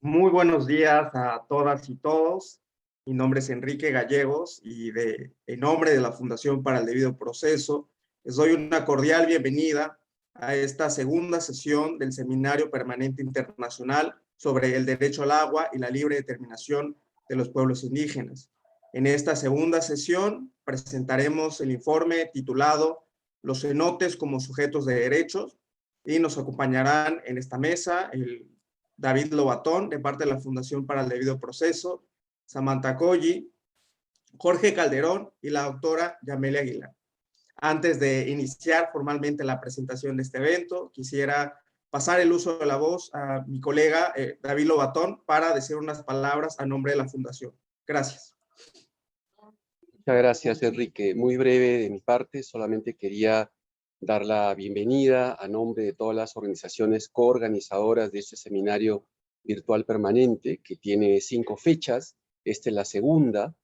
Muy buenos días a todas y todos. Mi nombre es Enrique Gallegos y en nombre de la Fundación para el Debido Proceso, les doy una cordial bienvenida a esta segunda sesión del Seminario Permanente Internacional sobre el Derecho al Agua y la Libre Determinación de los Pueblos Indígenas. En esta segunda sesión presentaremos el informe titulado Los cenotes como sujetos de derechos y nos acompañarán en esta mesa el David Lobatón, de parte de la Fundación para el Debido Proceso, Samantha Colli, Jorge Calderón y la doctora Yamelia Aguilar. Antes de iniciar formalmente la presentación de este evento, quisiera pasar el uso de la voz a mi colega David Lobatón para decir unas palabras a nombre de la Fundación. Gracias. Muchas gracias, Enrique. Muy breve de mi parte, solamente quería dar la bienvenida a nombre de todas las organizaciones coorganizadoras de este seminario virtual permanente, que tiene 5 fechas. Esta es la segunda,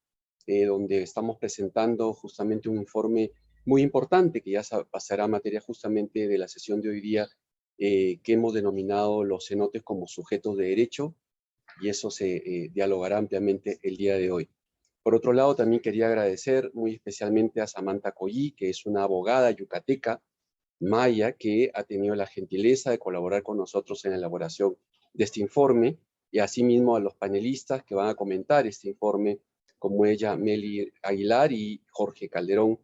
donde estamos presentando justamente un informe muy importante, que ya pasará a materia justamente de la sesión de hoy día, que hemos denominado los cenotes como sujetos de derecho, y eso se dialogará ampliamente el día de hoy. Por otro lado, también quería agradecer muy especialmente a Samantha Colli, que es una abogada yucateca maya que ha tenido la gentileza de colaborar con nosotros en la elaboración de este informe, y asimismo a los panelistas que van a comentar este informe, como ella, Meli Aguilar y Jorge Calderón.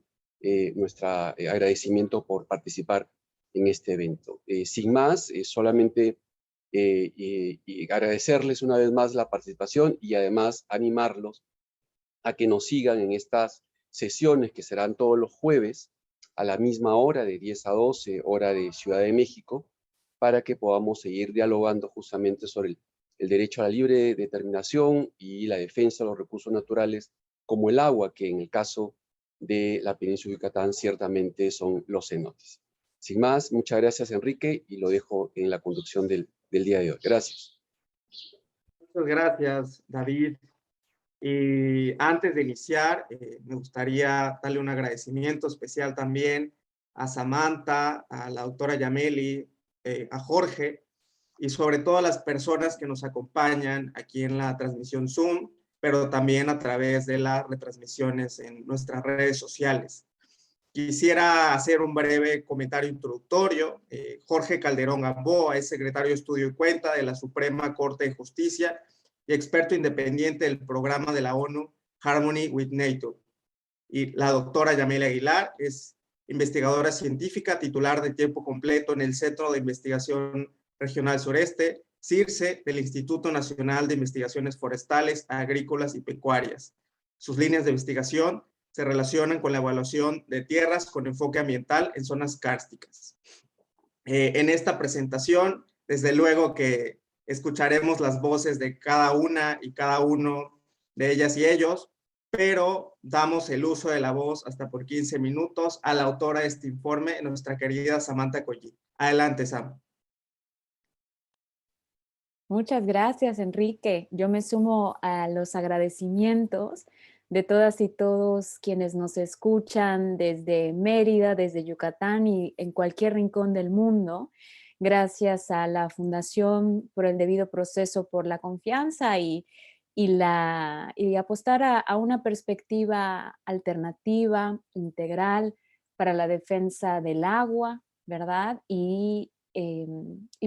Nuestro agradecimiento por participar en este evento. Sin más, solamente y agradecerles una vez más la participación y además animarlos a que nos sigan en estas sesiones que serán todos los jueves a la misma hora, de 10 a 12, hora de Ciudad de México, para que podamos seguir dialogando justamente sobre el derecho a la libre determinación y la defensa de los recursos naturales, como el agua, que en el caso de la península de Yucatán ciertamente son los cenotes. Sin más, muchas gracias, Enrique, y lo dejo en la conducción del día de hoy. Gracias. Muchas gracias, David. Y antes de iniciar, me gustaría darle un agradecimiento especial también a Samantha, a la doctora Yameli, a Jorge y sobre todo a las personas que nos acompañan aquí en la transmisión Zoom, pero también a través de las retransmisiones en nuestras redes sociales. Quisiera hacer un breve comentario introductorio. Jorge Calderón Gamboa es secretario de Estudio y Cuenta de la Suprema Corte de Justicia y experto independiente del programa de la ONU Harmony with Nature. Y la doctora Yamelia Aguilar es investigadora científica titular de tiempo completo en el Centro de Investigación Regional Sureste, CIRSE, del Instituto Nacional de Investigaciones Forestales, Agrícolas y Pecuarias. Sus líneas de investigación se relacionan con la evaluación de tierras con enfoque ambiental en zonas kársticas. En esta presentación, desde luego que escucharemos las voces de cada una y cada uno de ellas y ellos, pero damos el uso de la voz hasta por 15 minutos a la autora de este informe, nuestra querida Samantha Colli. Adelante, Sam. Muchas gracias, Enrique. Yo me sumo a los agradecimientos de todas y todos quienes nos escuchan desde Mérida, desde Yucatán y en cualquier rincón del mundo. Gracias a la Fundación por el Debido Proceso por la confianza y apostar a una perspectiva alternativa, integral, para la defensa del agua, ¿verdad? Y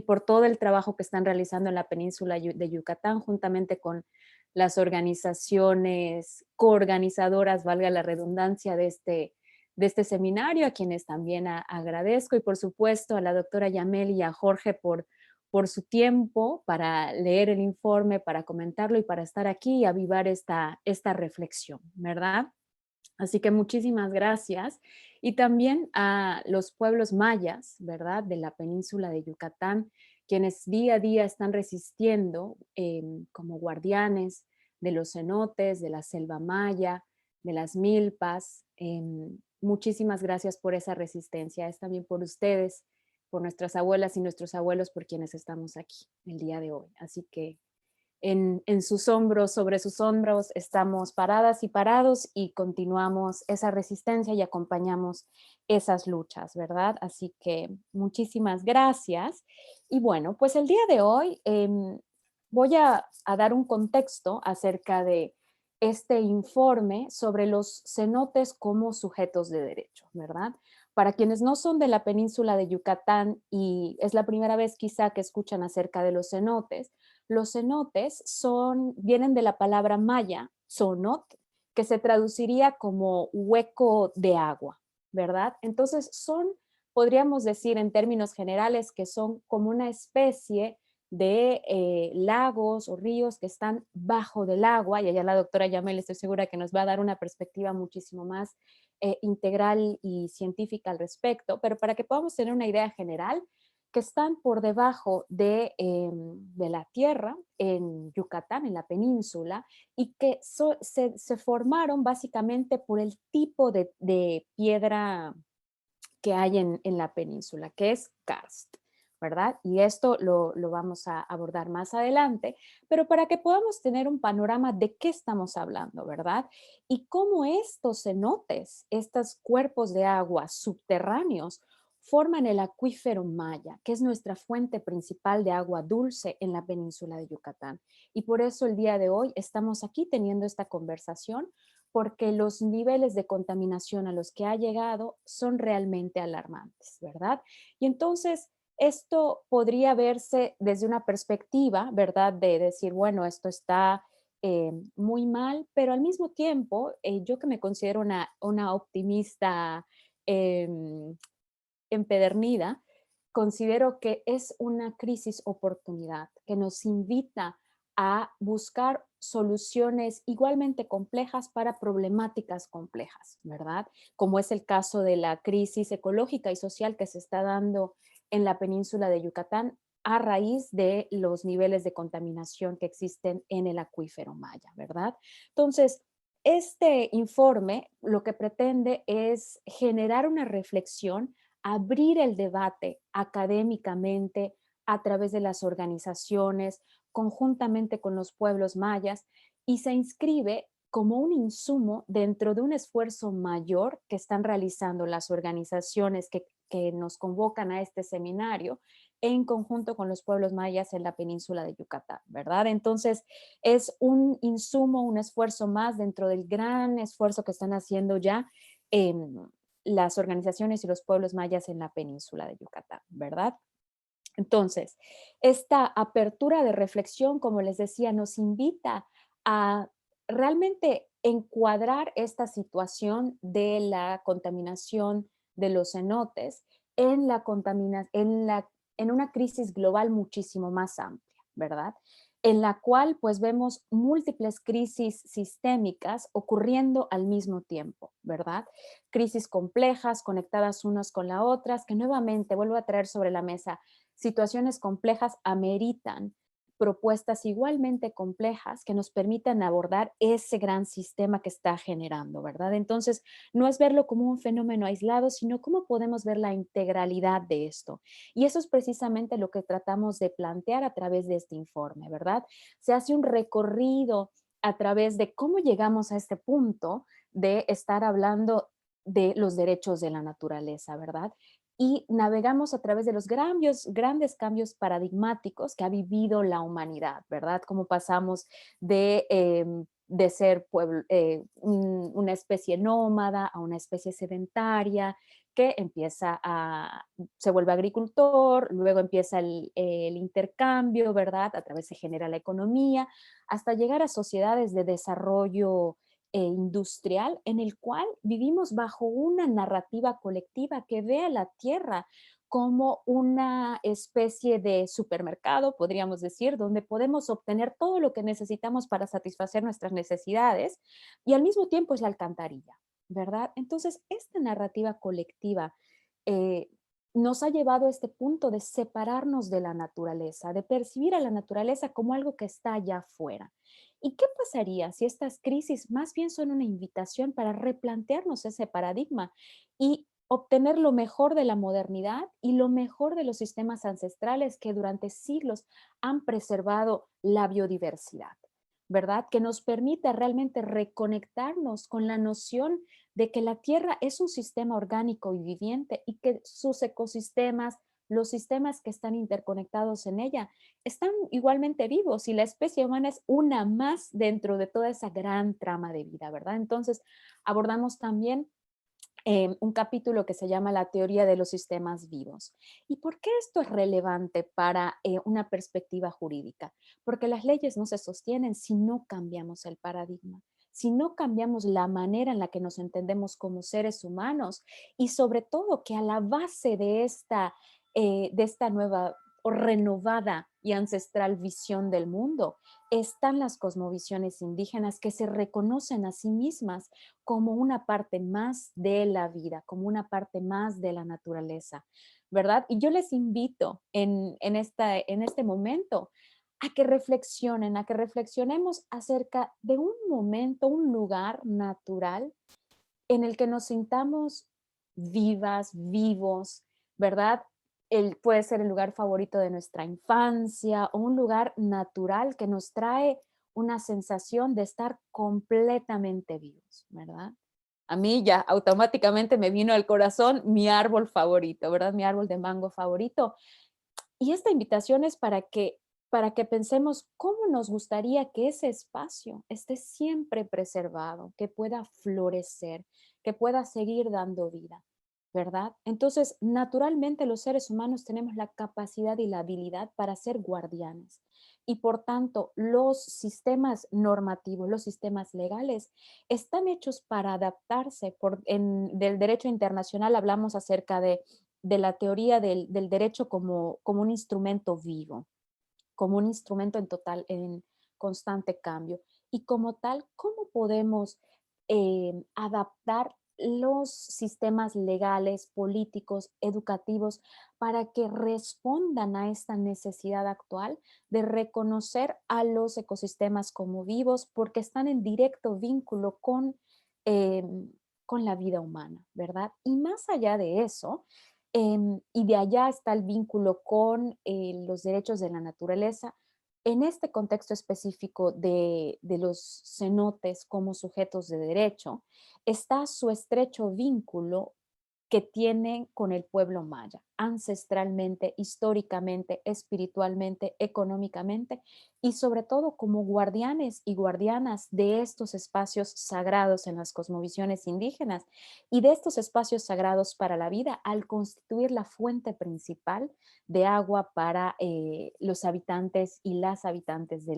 por todo el trabajo que están realizando en la península de Yucatán, juntamente con las organizaciones coorganizadoras, valga la redundancia, de este seminario, a quienes también agradezco, y por supuesto a la doctora Yamel y a Jorge por su tiempo para leer el informe, para comentarlo y para estar aquí y avivar esta reflexión, ¿verdad? Así que muchísimas gracias. Y también a los pueblos mayas, ¿verdad?, de la península de Yucatán, quienes día a día están resistiendo como guardianes de los cenotes, de la selva maya, de las milpas. Muchísimas gracias por esa resistencia. Es también por ustedes, por nuestras abuelas y nuestros abuelos, por quienes estamos aquí el día de hoy. Así que en sus hombros, sobre sus hombros, estamos paradas y parados y continuamos esa resistencia y acompañamos esas luchas, ¿verdad? Así que muchísimas gracias. Y bueno, pues el día de hoy voy a dar un contexto acerca de este informe sobre los cenotes como sujetos de derecho, ¿verdad? Para quienes no son de la península de Yucatán y es la primera vez quizá que escuchan acerca de los cenotes vienen de la palabra maya, zonot, que se traduciría como hueco de agua, ¿verdad? Entonces podríamos decir en términos generales que son como una especie de lagos o ríos que están bajo del agua, y allá la doctora Yamel estoy segura que nos va a dar una perspectiva muchísimo más integral y científica al respecto, pero para que podamos tener una idea general, que están por debajo de la tierra en Yucatán, en la península, y que se formaron básicamente por el tipo de piedra que hay en la península, que es karst, ¿verdad? Y esto lo vamos a abordar más adelante, pero para que podamos tener un panorama de qué estamos hablando, ¿verdad? Y cómo estos cenotes, estos cuerpos de agua subterráneos, forman el acuífero Maya, que es nuestra fuente principal de agua dulce en la península de Yucatán. Y por eso el día de hoy estamos aquí teniendo esta conversación, porque los niveles de contaminación a los que ha llegado son realmente alarmantes, ¿verdad? Y entonces esto podría verse desde una perspectiva, ¿verdad? De decir, bueno, esto está muy mal, pero al mismo tiempo, yo que me considero una optimista empedernida, considero que es una crisis oportunidad que nos invita a buscar soluciones igualmente complejas para problemáticas complejas, ¿verdad? Como es el caso de la crisis ecológica y social que se está dando en la península de Yucatán a raíz de los niveles de contaminación que existen en el acuífero Maya, ¿verdad? Entonces, este informe lo que pretende es generar una reflexión, abrir el debate académicamente a través de las organizaciones, conjuntamente con los pueblos mayas, y se inscribe como un insumo dentro de un esfuerzo mayor que están realizando las organizaciones que nos convocan a este seminario en conjunto con los pueblos mayas en la península de Yucatán, ¿verdad? Entonces, es un insumo, un esfuerzo más dentro del gran esfuerzo que están haciendo ya las organizaciones y los pueblos mayas en la península de Yucatán, ¿verdad? Entonces, esta apertura de reflexión, como les decía, nos invita a realmente encuadrar esta situación de la contaminación de los cenotes en en una crisis global muchísimo más amplia, ¿verdad? En la cual pues vemos múltiples crisis sistémicas ocurriendo al mismo tiempo, ¿verdad? Crisis complejas, conectadas unas con las otras, que nuevamente vuelvo a traer sobre la mesa. Situaciones complejas ameritan propuestas igualmente complejas que nos permitan abordar ese gran sistema que está generando, ¿verdad? Entonces, no es verlo como un fenómeno aislado, sino cómo podemos ver la integralidad de esto. Y eso es precisamente lo que tratamos de plantear a través de este informe, ¿verdad? Se hace un recorrido a través de cómo llegamos a este punto de estar hablando de los derechos de la naturaleza, ¿verdad? Y navegamos a través de los grandes cambios paradigmáticos que ha vivido la humanidad, ¿verdad? Cómo pasamos de ser una especie nómada a una especie sedentaria que se vuelve agricultor, luego empieza el intercambio, ¿verdad? A través se genera la economía, hasta llegar a sociedades de desarrollo industrial en el cual vivimos bajo una narrativa colectiva que ve a la tierra como una especie de supermercado, podríamos decir, donde podemos obtener todo lo que necesitamos para satisfacer nuestras necesidades y al mismo tiempo es la alcantarilla, ¿verdad? Entonces, esta narrativa colectiva eh, nos ha llevado a este punto de separarnos de la naturaleza, de percibir a la naturaleza como algo que está allá afuera. ¿Y qué pasaría si estas crisis más bien son una invitación para replantearnos ese paradigma y obtener lo mejor de la modernidad y lo mejor de los sistemas ancestrales que durante siglos han preservado la biodiversidad, ¿verdad? Que nos permite realmente reconectarnos con la noción de que la Tierra es un sistema orgánico y viviente y que sus ecosistemas, los sistemas que están interconectados en ella están igualmente vivos y la especie humana es una más dentro de toda esa gran trama de vida, ¿verdad? Entonces, abordamos también un capítulo que se llama La teoría de los sistemas vivos. ¿Y por qué esto es relevante para una perspectiva jurídica? Porque las leyes no se sostienen si no cambiamos el paradigma, si no cambiamos la manera en la que nos entendemos como seres humanos y sobre todo que a la base de esta nueva o renovada y ancestral visión del mundo están las cosmovisiones indígenas que se reconocen a sí mismas como una parte más de la vida, como una parte más de la naturaleza, ¿verdad? Y yo les invito en este momento a que reflexionemos acerca de un momento, un lugar natural en el que nos sintamos vivas, vivos, ¿verdad? Puede ser el lugar favorito de nuestra infancia o un lugar natural que nos trae una sensación de estar completamente vivos, ¿verdad? A mí ya automáticamente me vino al corazón mi árbol favorito, ¿verdad? Mi árbol de mango favorito. Y esta invitación es para que pensemos cómo nos gustaría que ese espacio esté siempre preservado, que pueda florecer, que pueda seguir dando vida, ¿verdad? Entonces, naturalmente los seres humanos tenemos la capacidad y la habilidad para ser guardianes. Y por tanto, los sistemas normativos, los sistemas legales, están hechos para adaptarse. Del derecho internacional hablamos acerca de la teoría del derecho como un instrumento vivo, como un instrumento en constante cambio. Y como tal, ¿cómo podemos adaptar los sistemas legales, políticos, educativos, para que respondan a esta necesidad actual de reconocer a los ecosistemas como vivos porque están en directo vínculo eh, con la vida humana, ¿verdad? Y más allá de eso, y de allá está el vínculo con los derechos de la naturaleza. En este contexto específico de los cenotes como sujetos de derecho, está su estrecho vínculo que tienen con el pueblo maya, ancestralmente, históricamente, espiritualmente, económicamente y sobre todo como guardianes y guardianas de estos espacios sagrados en las cosmovisiones indígenas y de estos espacios sagrados para la vida al constituir la fuente principal de agua para los habitantes y las habitantes de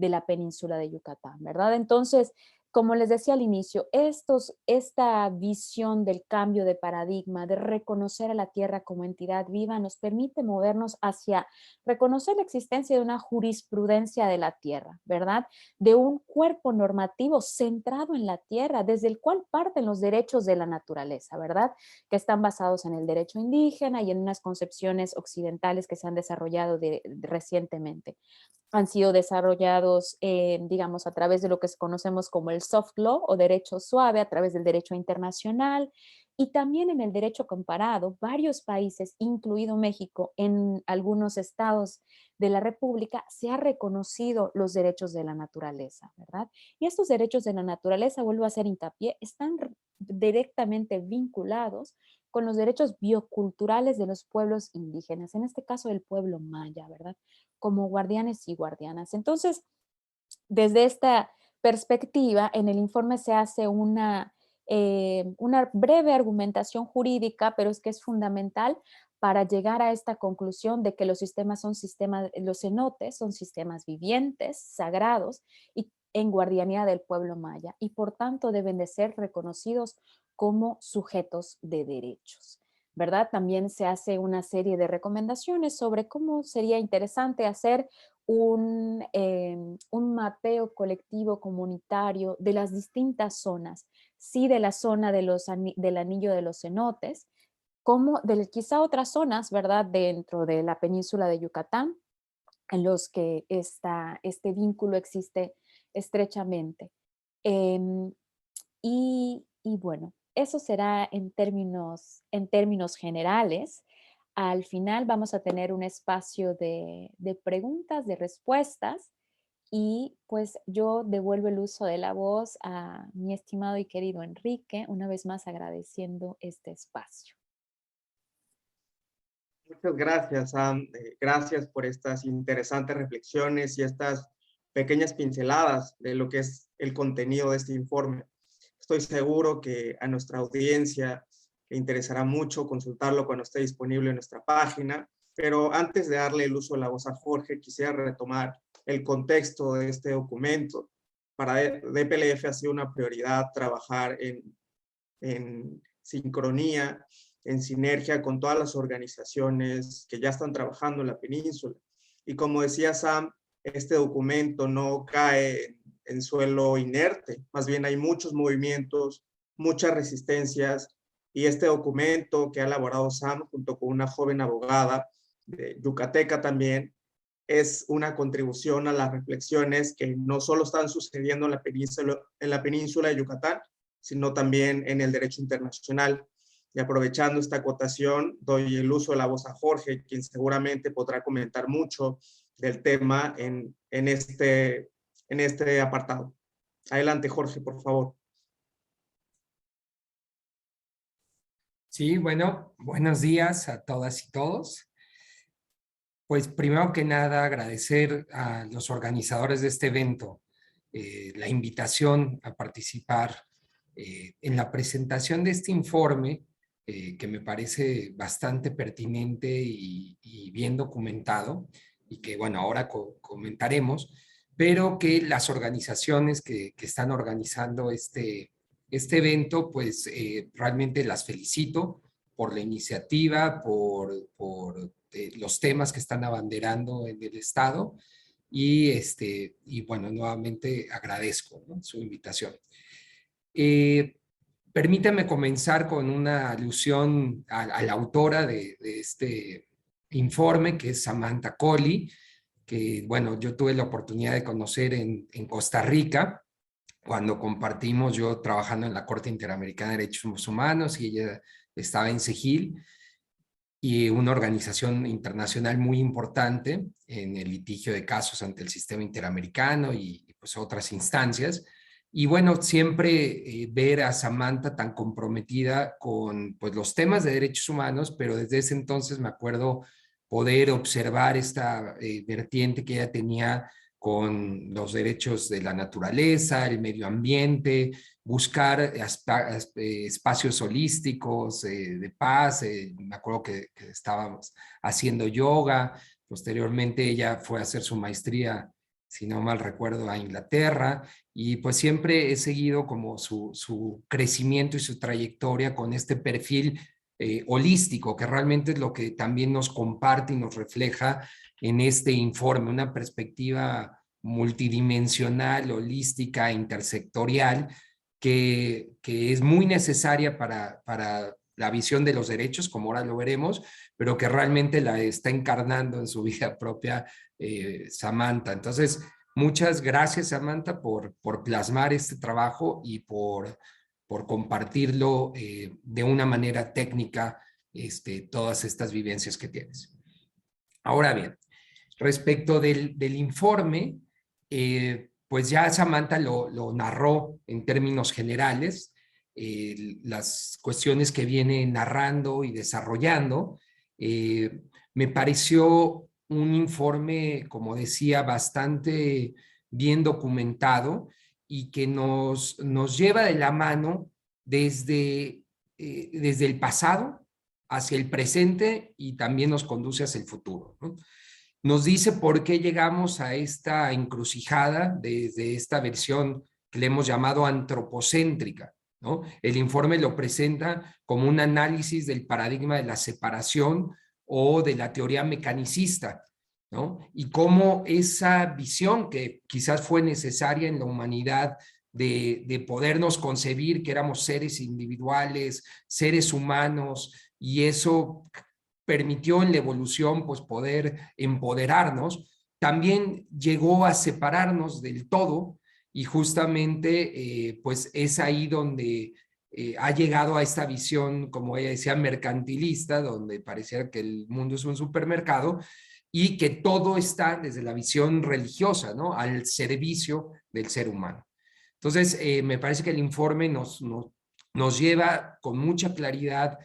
la península de Yucatán, ¿verdad? Entonces, como les decía al inicio, esta visión del cambio de paradigma, de reconocer a la tierra como entidad viva, nos permite movernos hacia reconocer la existencia de una jurisprudencia de la tierra, ¿verdad? De un cuerpo normativo centrado en la tierra, desde el cual parten los derechos de la naturaleza, ¿verdad? Que están basados en el derecho indígena y en unas concepciones occidentales que se han desarrollado recientemente. Han sido desarrollados, digamos, a través de lo que conocemos como el soft law o derecho suave, a través del derecho internacional y también en el derecho comparado. Varios países, incluido México, en algunos estados de la República, se ha reconocido los derechos de la naturaleza, ¿verdad? Y estos derechos de la naturaleza, vuelvo a hacer hincapié, están directamente vinculados con los derechos bioculturales de los pueblos indígenas, en este caso del pueblo maya, ¿verdad? Como guardianes y guardianas. Entonces, desde esta perspectiva, en el informe se hace una breve argumentación jurídica, pero es que es fundamental para llegar a esta conclusión de que los sistemas son sistemas, los cenotes son sistemas vivientes, sagrados y en guardianía del pueblo maya y por tanto deben de ser reconocidos como sujetos de derechos. ¿Verdad? También se hace una serie de recomendaciones sobre cómo sería interesante hacer un mapeo colectivo comunitario de las distintas zonas, sí de la zona del anillo de los cenotes, como de quizá otras zonas, ¿verdad? Dentro de la península de Yucatán, en los que este vínculo existe estrechamente. Em, y bueno, eso será en términos generales. Al final vamos a tener un espacio de preguntas, de respuestas, y pues yo devuelvo el uso de la voz a mi estimado y querido Enrique, una vez más agradeciendo este espacio. Muchas gracias, Sam. Gracias por estas interesantes reflexiones y estas pequeñas pinceladas de lo que es el contenido de este informe. Estoy seguro que a nuestra audiencia le interesará mucho consultarlo cuando esté disponible en nuestra página, pero antes de darle el uso de la voz a Jorge, quisiera retomar el contexto de este documento. Para DPLF ha sido una prioridad trabajar en sincronía, en sinergia con todas las organizaciones que ya están trabajando en la península. Y como decía Sam, este documento no cae en suelo inerte, más bien hay muchos movimientos, muchas resistencias, y este documento que ha elaborado Sam junto con una joven abogada de yucateca también, es una contribución a las reflexiones que no solo están sucediendo en la península de Yucatán, sino también en el derecho internacional. Y aprovechando esta acotación, doy el uso de la voz a Jorge, quien seguramente podrá comentar mucho del tema en este apartado. Adelante, Jorge, por favor. Sí, bueno, buenos días a todas y todos. Pues primero que nada agradecer a los organizadores de este evento la invitación a participar en la presentación de este informe que me parece bastante pertinente y bien documentado y que bueno, ahora comentaremos, pero que las organizaciones que están organizando este evento, pues realmente las felicito por la iniciativa, por los temas que están abanderando en el Estado y bueno, nuevamente agradezco, ¿no?, su invitación. Permítanme comenzar con una alusión a la autora de este informe, que es Samantha Colley, que bueno, yo tuve la oportunidad de conocer en Costa Rica, cuando compartimos, yo trabajando en la Corte Interamericana de Derechos Humanos y ella estaba en CEGIL, y una organización internacional muy importante en el litigio de casos ante el sistema interamericano y pues otras instancias. Y bueno, siempre ver a Samantha tan comprometida con pues los temas de derechos humanos, pero desde ese entonces me acuerdo poder observar esta vertiente que ella tenía con los derechos de la naturaleza, el medio ambiente, buscar espacios holísticos de paz. Me acuerdo que estábamos haciendo yoga. Posteriormente ella fue a hacer su maestría, si no mal recuerdo, a Inglaterra, y pues siempre he seguido como su crecimiento y su trayectoria con este perfil holístico, que realmente es lo que también nos comparte y nos refleja en este informe, una perspectiva multidimensional, holística, intersectorial, que es muy necesaria para la visión de los derechos, como ahora lo veremos, pero que realmente la está encarnando en su vida propia Samantha. Entonces, muchas gracias, Samantha, por plasmar este trabajo y por compartirlo de una manera técnica, todas estas vivencias que tienes. Ahora bien, respecto del informe, pues ya Samantha lo narró en términos generales, las cuestiones que viene narrando y desarrollando. Me pareció un informe, como decía, bastante bien documentado y que nos lleva de la mano desde el pasado hacia el presente y también nos conduce hacia el futuro, ¿no? Nos dice por qué llegamos a esta encrucijada desde esta versión que le hemos llamado antropocéntrica, ¿no? El informe lo presenta como un análisis del paradigma de la separación o de la teoría mecanicista, ¿no? Y cómo esa visión que quizás fue necesaria en la humanidad de podernos concebir que éramos seres individuales, seres humanos, y eso permitió en la evolución pues poder empoderarnos, también llegó a separarnos del todo, y justamente pues es ahí donde ha llegado a esta visión, como ella decía, mercantilista, donde pareciera que el mundo es un supermercado y que todo está desde la visión religiosa, ¿no?, al servicio del ser humano. Entonces, me parece que el informe nos lleva con mucha claridad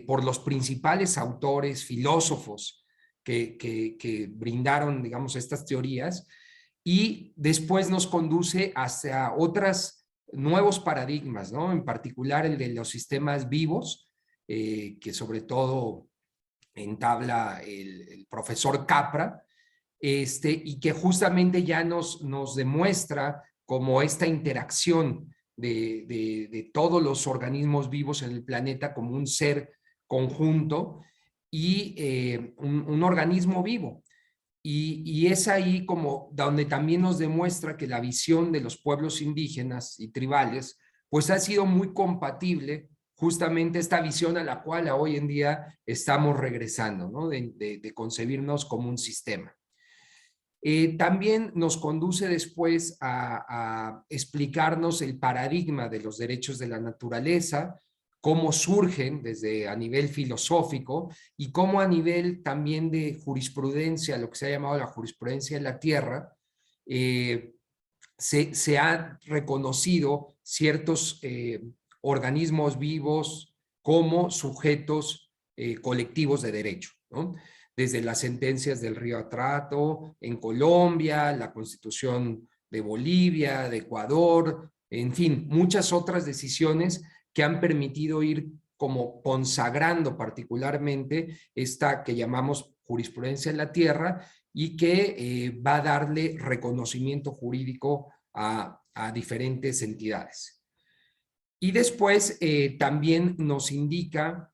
por los principales autores, filósofos que brindaron, digamos, estas teorías, y después nos conduce hacia otros nuevos paradigmas, ¿no? En particular el de los sistemas vivos, que sobre todo entabla el profesor Capra, y que justamente ya nos demuestra como esta interacción de todos los organismos vivos en el planeta como un ser conjunto y un organismo vivo. Y es ahí como donde también nos demuestra que la visión de los pueblos indígenas y tribales pues ha sido muy compatible justamente esta visión a la cual hoy en día estamos regresando, ¿no? De concebirnos como un sistema. También nos conduce después a explicarnos el paradigma de los derechos de la naturaleza, cómo surgen desde a nivel filosófico y cómo a nivel también de jurisprudencia, lo que se ha llamado la jurisprudencia de la tierra, se ha reconocido ciertos organismos vivos como sujetos colectivos de derecho, ¿no? Desde las sentencias del Río Atrato en Colombia, la Constitución de Bolivia, de Ecuador, en fin, muchas otras decisiones que han permitido ir como consagrando particularmente esta que llamamos jurisprudencia en la tierra y que va a darle reconocimiento jurídico a diferentes entidades. Y después también nos indica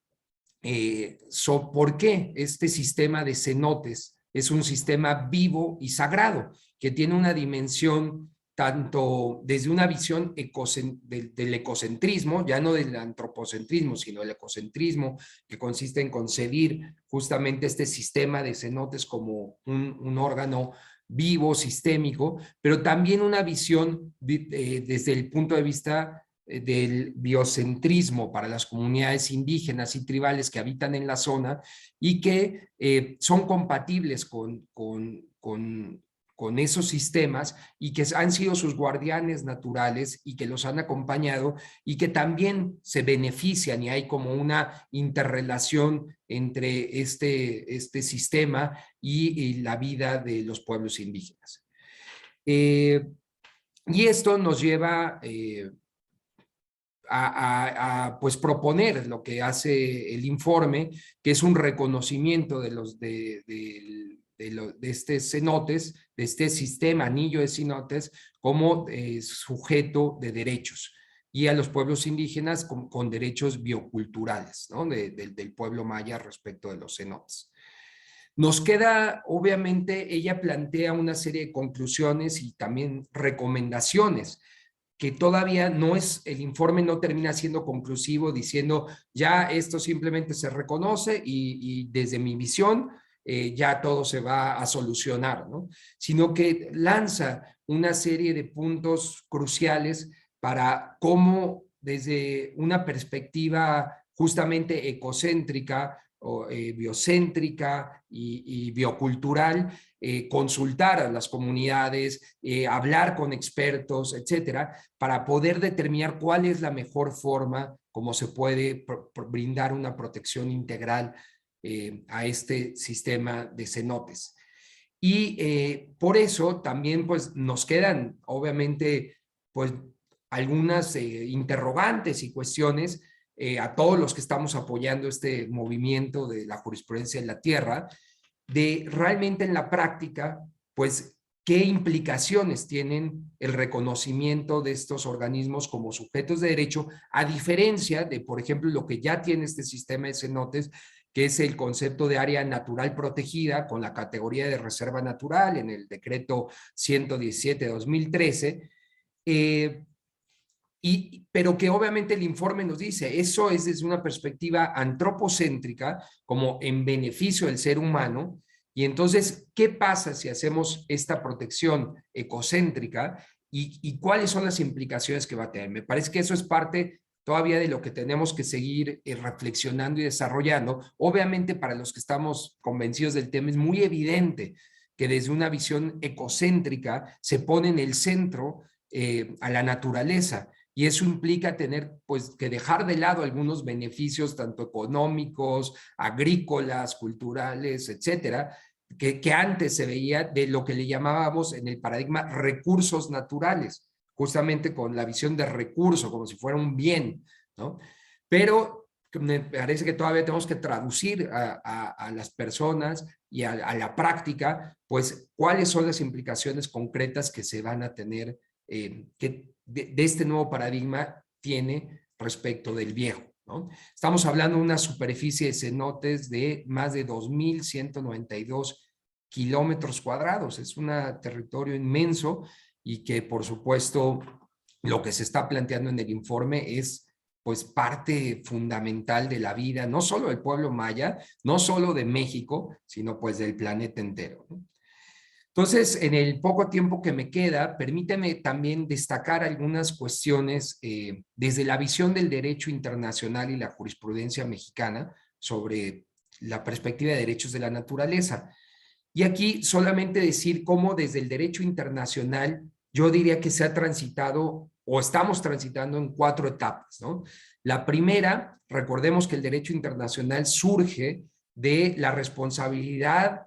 por qué este sistema de cenotes es un sistema vivo y sagrado, que tiene una dimensión tanto desde una visión del ecocentrismo, ya no del antropocentrismo, sino del ecocentrismo, que consiste en concebir justamente este sistema de cenotes como un órgano vivo, sistémico, pero también una visión desde el punto de vista del biocentrismo para las comunidades indígenas y tribales que habitan en la zona y que son compatibles con esos sistemas y que han sido sus guardianes naturales y que los han acompañado y que también se benefician y hay como una interrelación entre este sistema y la vida de los pueblos indígenas. Y esto nos lleva pues proponer lo que hace el informe, que es un reconocimiento de este cenotes, de este sistema anillo de cenotes, como sujeto de derechos, y a los pueblos indígenas con derechos bioculturales, ¿no? Del pueblo maya respecto de los cenotes. Nos queda, obviamente, ella plantea una serie de conclusiones y también recomendaciones, que todavía no es, el informe no termina siendo conclusivo diciendo ya esto simplemente se reconoce y desde mi visión ya todo se va a solucionar, ¿no? Sino que lanza una serie de puntos cruciales para cómo desde una perspectiva justamente ecocéntrica o biocéntrica y biocultural, consultar a las comunidades, hablar con expertos, etcétera, para poder determinar cuál es la mejor forma como se puede brindar una protección integral a este sistema de cenotes. Y por eso también pues nos quedan obviamente pues algunas interrogantes y cuestiones a todos los que estamos apoyando este movimiento de la jurisprudencia en la tierra, de realmente en la práctica, pues, qué implicaciones tienen el reconocimiento de estos organismos como sujetos de derecho, a diferencia de, por ejemplo, lo que ya tiene este sistema de cenotes, que es el concepto de área natural protegida con la categoría de reserva natural en el decreto 117/2013, pero que obviamente el informe nos dice, eso es desde una perspectiva antropocéntrica, como en beneficio del ser humano, y entonces, ¿qué pasa si hacemos esta protección ecocéntrica y cuáles son las implicaciones que va a tener? Me parece que eso es parte todavía de lo que tenemos que seguir reflexionando y desarrollando. Obviamente, para los que estamos convencidos del tema, es muy evidente que desde una visión ecocéntrica se pone en el centro a la naturaleza. y eso implica tener pues que dejar de lado algunos beneficios tanto económicos, agrícolas, culturales, etcétera, que antes se veía de lo que le llamábamos en el paradigma recursos naturales, justamente con la visión de recurso, como si fuera un bien, ¿no? Pero me parece que todavía tenemos que traducir a las personas y a la práctica, pues, cuáles son las implicaciones concretas que se van a tener, que de este nuevo paradigma tiene respecto del viejo, ¿no? Estamos hablando de una superficie de cenotes de más de 2.192 kilómetros cuadrados. Es un territorio inmenso y que, por supuesto, lo que se está planteando en el informe es pues parte fundamental de la vida, no solo del pueblo maya, no solo de México, sino pues del planeta entero, ¿no? Entonces, en el poco tiempo que me queda, permíteme también destacar algunas cuestiones desde la visión del derecho internacional y la jurisprudencia mexicana sobre la perspectiva de derechos de la naturaleza. Y aquí solamente decir cómo desde el derecho internacional yo diría que se ha transitado o estamos transitando en 4 etapas, ¿no? La primera, recordemos que el derecho internacional surge de la responsabilidad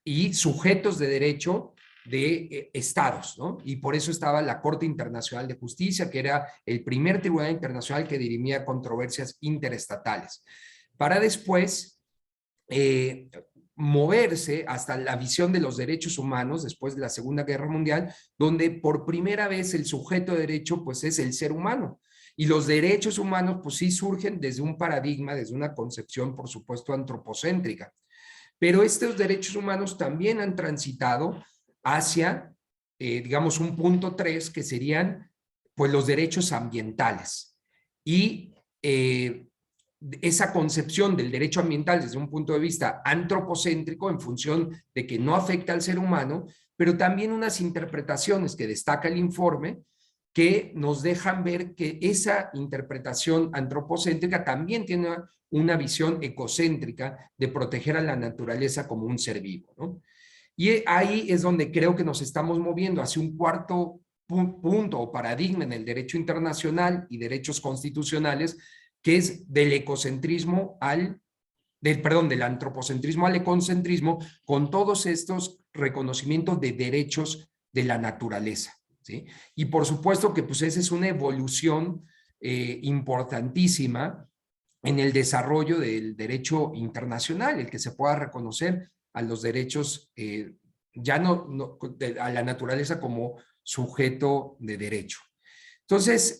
y sujetos de derecho de estados, ¿no? Y por eso estaba la Corte Internacional de Justicia, que era el primer tribunal internacional que dirimía controversias interestatales. Para después moverse hasta la visión de los derechos humanos después de la Segunda Guerra Mundial, donde por primera vez el sujeto de derecho pues es el ser humano. Y los derechos humanos pues sí surgen desde un paradigma, desde una concepción por supuesto antropocéntrica. Pero estos derechos humanos también han transitado hacia, digamos, un punto 3, que serían pues los derechos ambientales. Y esa concepción del derecho ambiental desde un punto de vista antropocéntrico en función de que no afecta al ser humano, pero también unas interpretaciones que destaca el informe que nos dejan ver que esa interpretación antropocéntrica también tiene una visión ecocéntrica de proteger a la naturaleza como un ser vivo, ¿no? Y ahí es donde creo que nos estamos moviendo hacia un cuarto punto o paradigma en el derecho internacional y derechos constitucionales, que es del ecocentrismo del antropocentrismo al ecocentrismo, con todos estos reconocimientos de derechos de la naturaleza, ¿sí? Y por supuesto que pues esa es una evolución importantísima en el desarrollo del derecho internacional, el que se pueda reconocer a los derechos, ya a la naturaleza como sujeto de derecho. Entonces,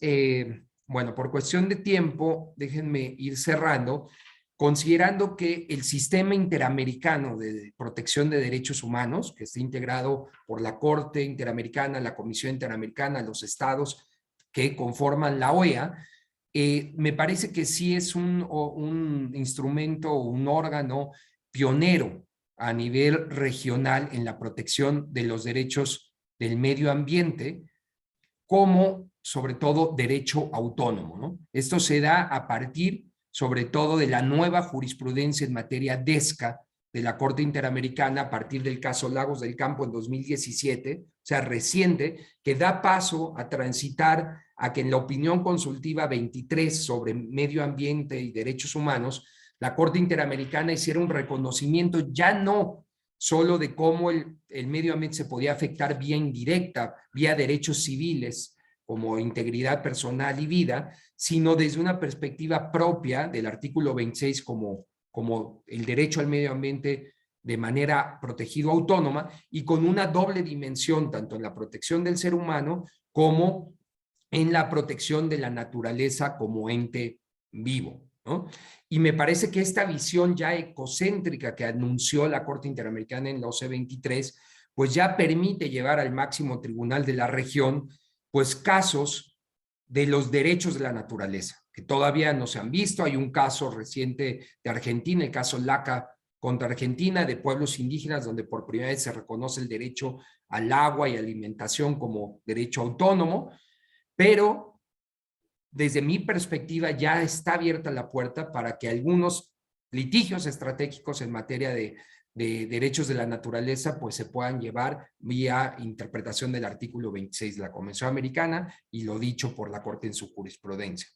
bueno, por cuestión de tiempo, déjenme ir cerrando, considerando que el sistema interamericano de protección de derechos humanos, que está integrado por la Corte Interamericana, la Comisión Interamericana, los estados que conforman la OEA, me parece que sí es un instrumento, un órgano pionero a nivel regional en la protección de los derechos del medio ambiente, como sobre todo derecho autónomo, ¿no? Esto se da a partir sobre todo de la nueva jurisprudencia en materia DESCA de la Corte Interamericana a partir del caso Lagos del Campo en 2017, o sea, reciente, que da paso a transitar a que en la opinión consultiva 23 sobre medio ambiente y derechos humanos, la Corte Interamericana hiciera un reconocimiento ya no solo de cómo el medio ambiente se podía afectar vía indirecta, vía derechos civiles, como integridad personal y vida, sino desde una perspectiva propia del artículo 26 como el derecho al medio ambiente de manera protegida autónoma y con una doble dimensión, tanto en la protección del ser humano como en la protección de la naturaleza como ente vivo, ¿no? Y me parece que esta visión ya ecocéntrica que anunció la Corte Interamericana en la OC23, pues ya permite llevar al máximo tribunal de la región, pues casos de los derechos de la naturaleza, que todavía no se han visto. Hay un caso reciente de Argentina, el caso LACA contra Argentina, de pueblos indígenas, donde por primera vez se reconoce el derecho al agua y alimentación como derecho autónomo, pero desde mi perspectiva ya está abierta la puerta para que algunos litigios estratégicos en materia de de derechos de la naturaleza pues se puedan llevar vía interpretación del artículo 26 de la Convención Americana y lo dicho por la Corte en su jurisprudencia.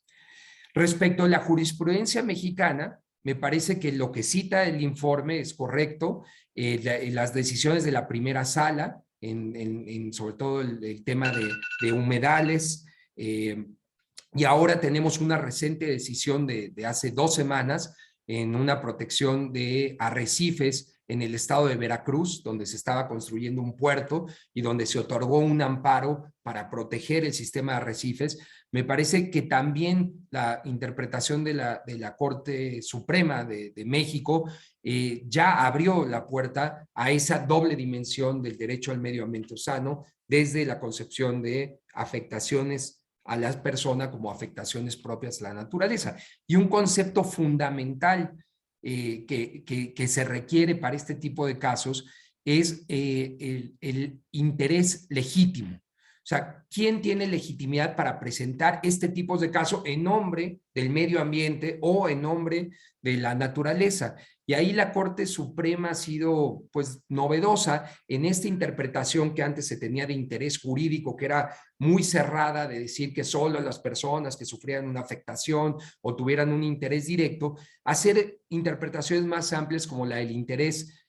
Respecto a la jurisprudencia mexicana, me parece que lo que cita el informe es correcto. Las decisiones de la primera sala, sobre todo el tema de humedales, y ahora tenemos una reciente decisión de hace 2 semanas en una protección de arrecifes en el estado de Veracruz, donde se estaba construyendo un puerto y donde se otorgó un amparo para proteger el sistema de arrecifes. Me parece que también la interpretación de la Corte Suprema de México ya abrió la puerta a esa doble dimensión del derecho al medio ambiente sano desde la concepción de afectaciones a las personas como afectaciones propias a la naturaleza. Y un concepto fundamental que se requiere para este tipo de casos es el interés legítimo. O sea, ¿quién tiene legitimidad para presentar este tipo de casos en nombre del medio ambiente o en nombre de la naturaleza? Y ahí la Corte Suprema ha sido pues novedosa en esta interpretación que antes se tenía de interés jurídico, que era muy cerrada, de decir que solo las personas que sufrían una afectación o tuvieran un interés directo, hacer interpretaciones más amplias como la del interés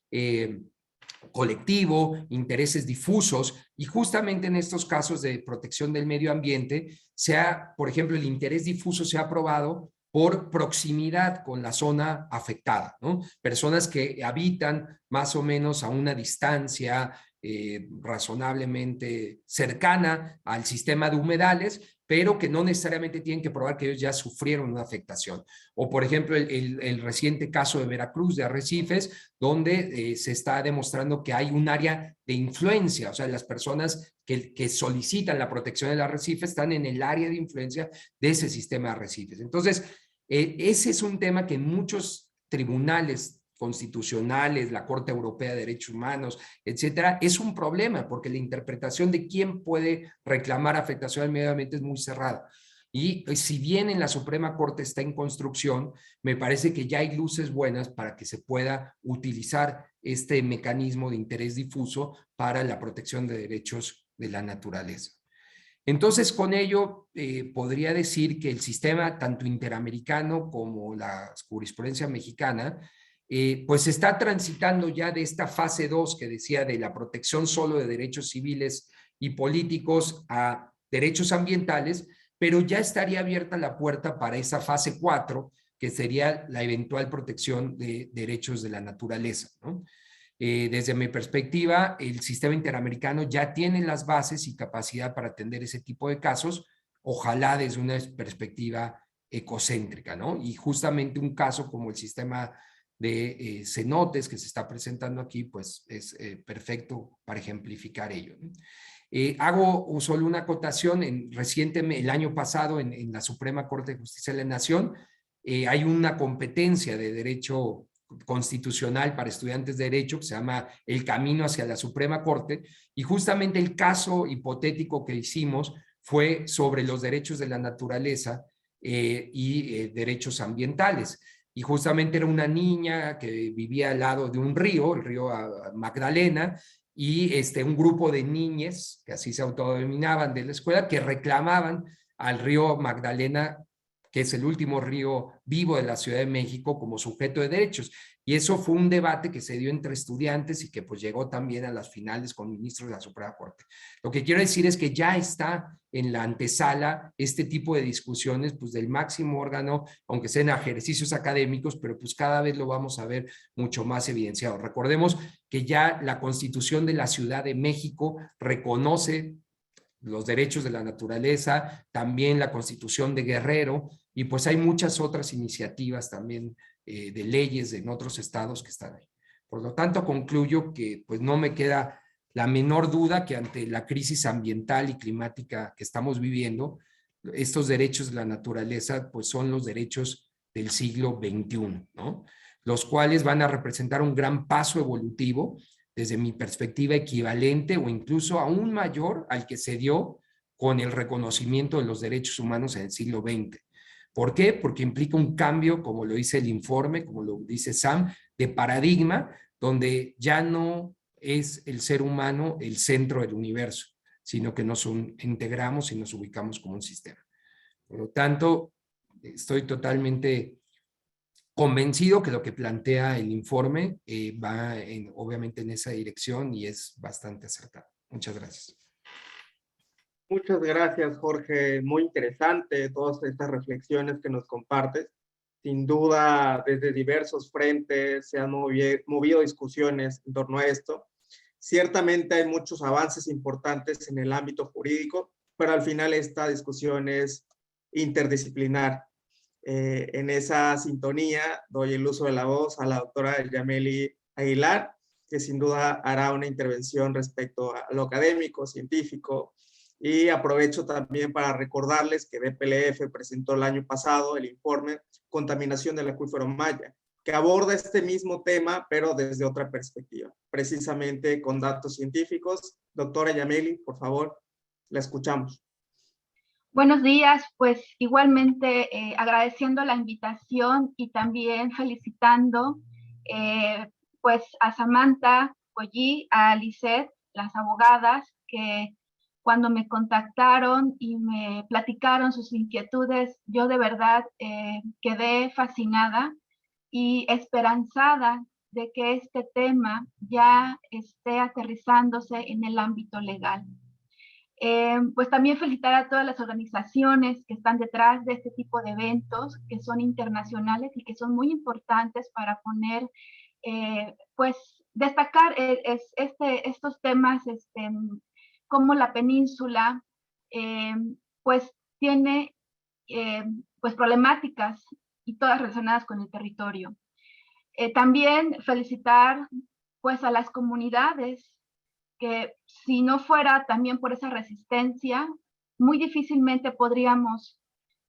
colectivo, intereses difusos, y justamente en estos casos de protección del medio ambiente, por ejemplo, el interés difuso se ha aprobado por proximidad con la zona afectada, ¿no? Personas que habitan más o menos a una distancia razonablemente cercana al sistema de humedales, pero que no necesariamente tienen que probar que ellos ya sufrieron una afectación. O, por ejemplo, el reciente caso de Veracruz, de arrecifes, donde se está demostrando que hay un área de influencia, o sea, las personas que solicitan la protección del arrecife están en el área de influencia de ese sistema de arrecifes. Entonces, ese es un tema que muchos tribunales constitucionales, la Corte Europea de Derechos Humanos, etcétera, es un problema porque la interpretación de quién puede reclamar afectación al medio ambiente es muy cerrada. Y si bien en la Suprema Corte está en construcción, me parece que ya hay luces buenas para que se pueda utilizar este mecanismo de interés difuso para la protección de derechos de la naturaleza. Entonces, con ello, podría decir que el sistema, tanto interamericano como la jurisprudencia mexicana, pues está transitando ya de esta fase 2 que decía de la protección solo de derechos civiles y políticos a derechos ambientales, pero ya estaría abierta la puerta para esa fase 4, que sería la eventual protección de derechos de la naturaleza, ¿no? Desde mi perspectiva, el sistema interamericano ya tiene las bases y capacidad para atender ese tipo de casos, ojalá desde una perspectiva ecocéntrica, ¿no? Y justamente un caso como el sistema de cenotes que se está presentando aquí, pues es perfecto para ejemplificar ello, ¿no? Hago solo una acotación, recientemente, el año pasado, en la Suprema Corte de Justicia de la Nación, hay una competencia de derecho constitucional para estudiantes de derecho que se llama El Camino hacia la Suprema Corte, y justamente el caso hipotético que hicimos fue sobre los derechos de la naturaleza y derechos ambientales. Y justamente era una niña que vivía al lado de un río, el río Magdalena, y un grupo de niñas, que así se autodenominaban de la escuela, que reclamaban al río Magdalena, que es el último río vivo de la Ciudad de México, como sujeto de derechos. Y eso fue un debate que se dio entre estudiantes y que pues llegó también a las finales con ministros de la Suprema Corte. Lo que quiero decir es que ya está en la antesala este tipo de discusiones pues del máximo órgano, aunque sean ejercicios académicos, pero pues cada vez lo vamos a ver mucho más evidenciado. Recordemos que ya la Constitución de la Ciudad de México reconoce los derechos de la naturaleza, también la Constitución de Guerrero, y pues hay muchas otras iniciativas también de leyes en otros estados que están ahí. Por lo tanto, concluyo que pues no me queda la menor duda que ante la crisis ambiental y climática que estamos viviendo, estos derechos de la naturaleza pues son los derechos del siglo XXI, ¿no? Los cuales van a representar un gran paso evolutivo, desde mi perspectiva equivalente o incluso aún mayor al que se dio con el reconocimiento de los derechos humanos en el siglo XX. ¿Por qué? Porque implica un cambio, como lo dice el informe, como lo dice Sam, de paradigma, donde ya no es el ser humano el centro del universo, sino que nos integramos y nos ubicamos como un sistema. Por lo tanto, estoy totalmente convencido que lo que plantea el informe va obviamente en esa dirección y es bastante acertado. Muchas gracias. Muchas gracias, Jorge. Muy interesante todas estas reflexiones que nos compartes. Sin duda, desde diversos frentes se han movido discusiones en torno a esto. Ciertamente hay muchos avances importantes en el ámbito jurídico, pero al final esta discusión es interdisciplinar. En esa sintonía doy el uso de la voz a la doctora Yameli Aguilar, que sin duda hará una intervención respecto a lo académico, científico, y aprovecho también para recordarles que BPLF presentó el año pasado el informe Contaminación del Acuífero Maya, que aborda este mismo tema, pero desde otra perspectiva, precisamente con datos científicos. Doctora Yameli, por favor, la escuchamos. Buenos días, pues igualmente agradeciendo la invitación y también felicitando pues a Samantha Collie, a Lisette, las abogadas, que cuando me contactaron y me platicaron sus inquietudes, yo de verdad quedé fascinada y esperanzada de que este tema ya esté aterrizándose en el ámbito legal. Pues también felicitar a todas las organizaciones que están detrás de este tipo de eventos, que son internacionales y que son muy importantes para poner, pues, destacar estos temas, como la península, pues, tiene, pues, problemáticas y todas relacionadas con el territorio. También felicitar, pues, a las comunidades que si no fuera también por esa resistencia, muy difícilmente podríamos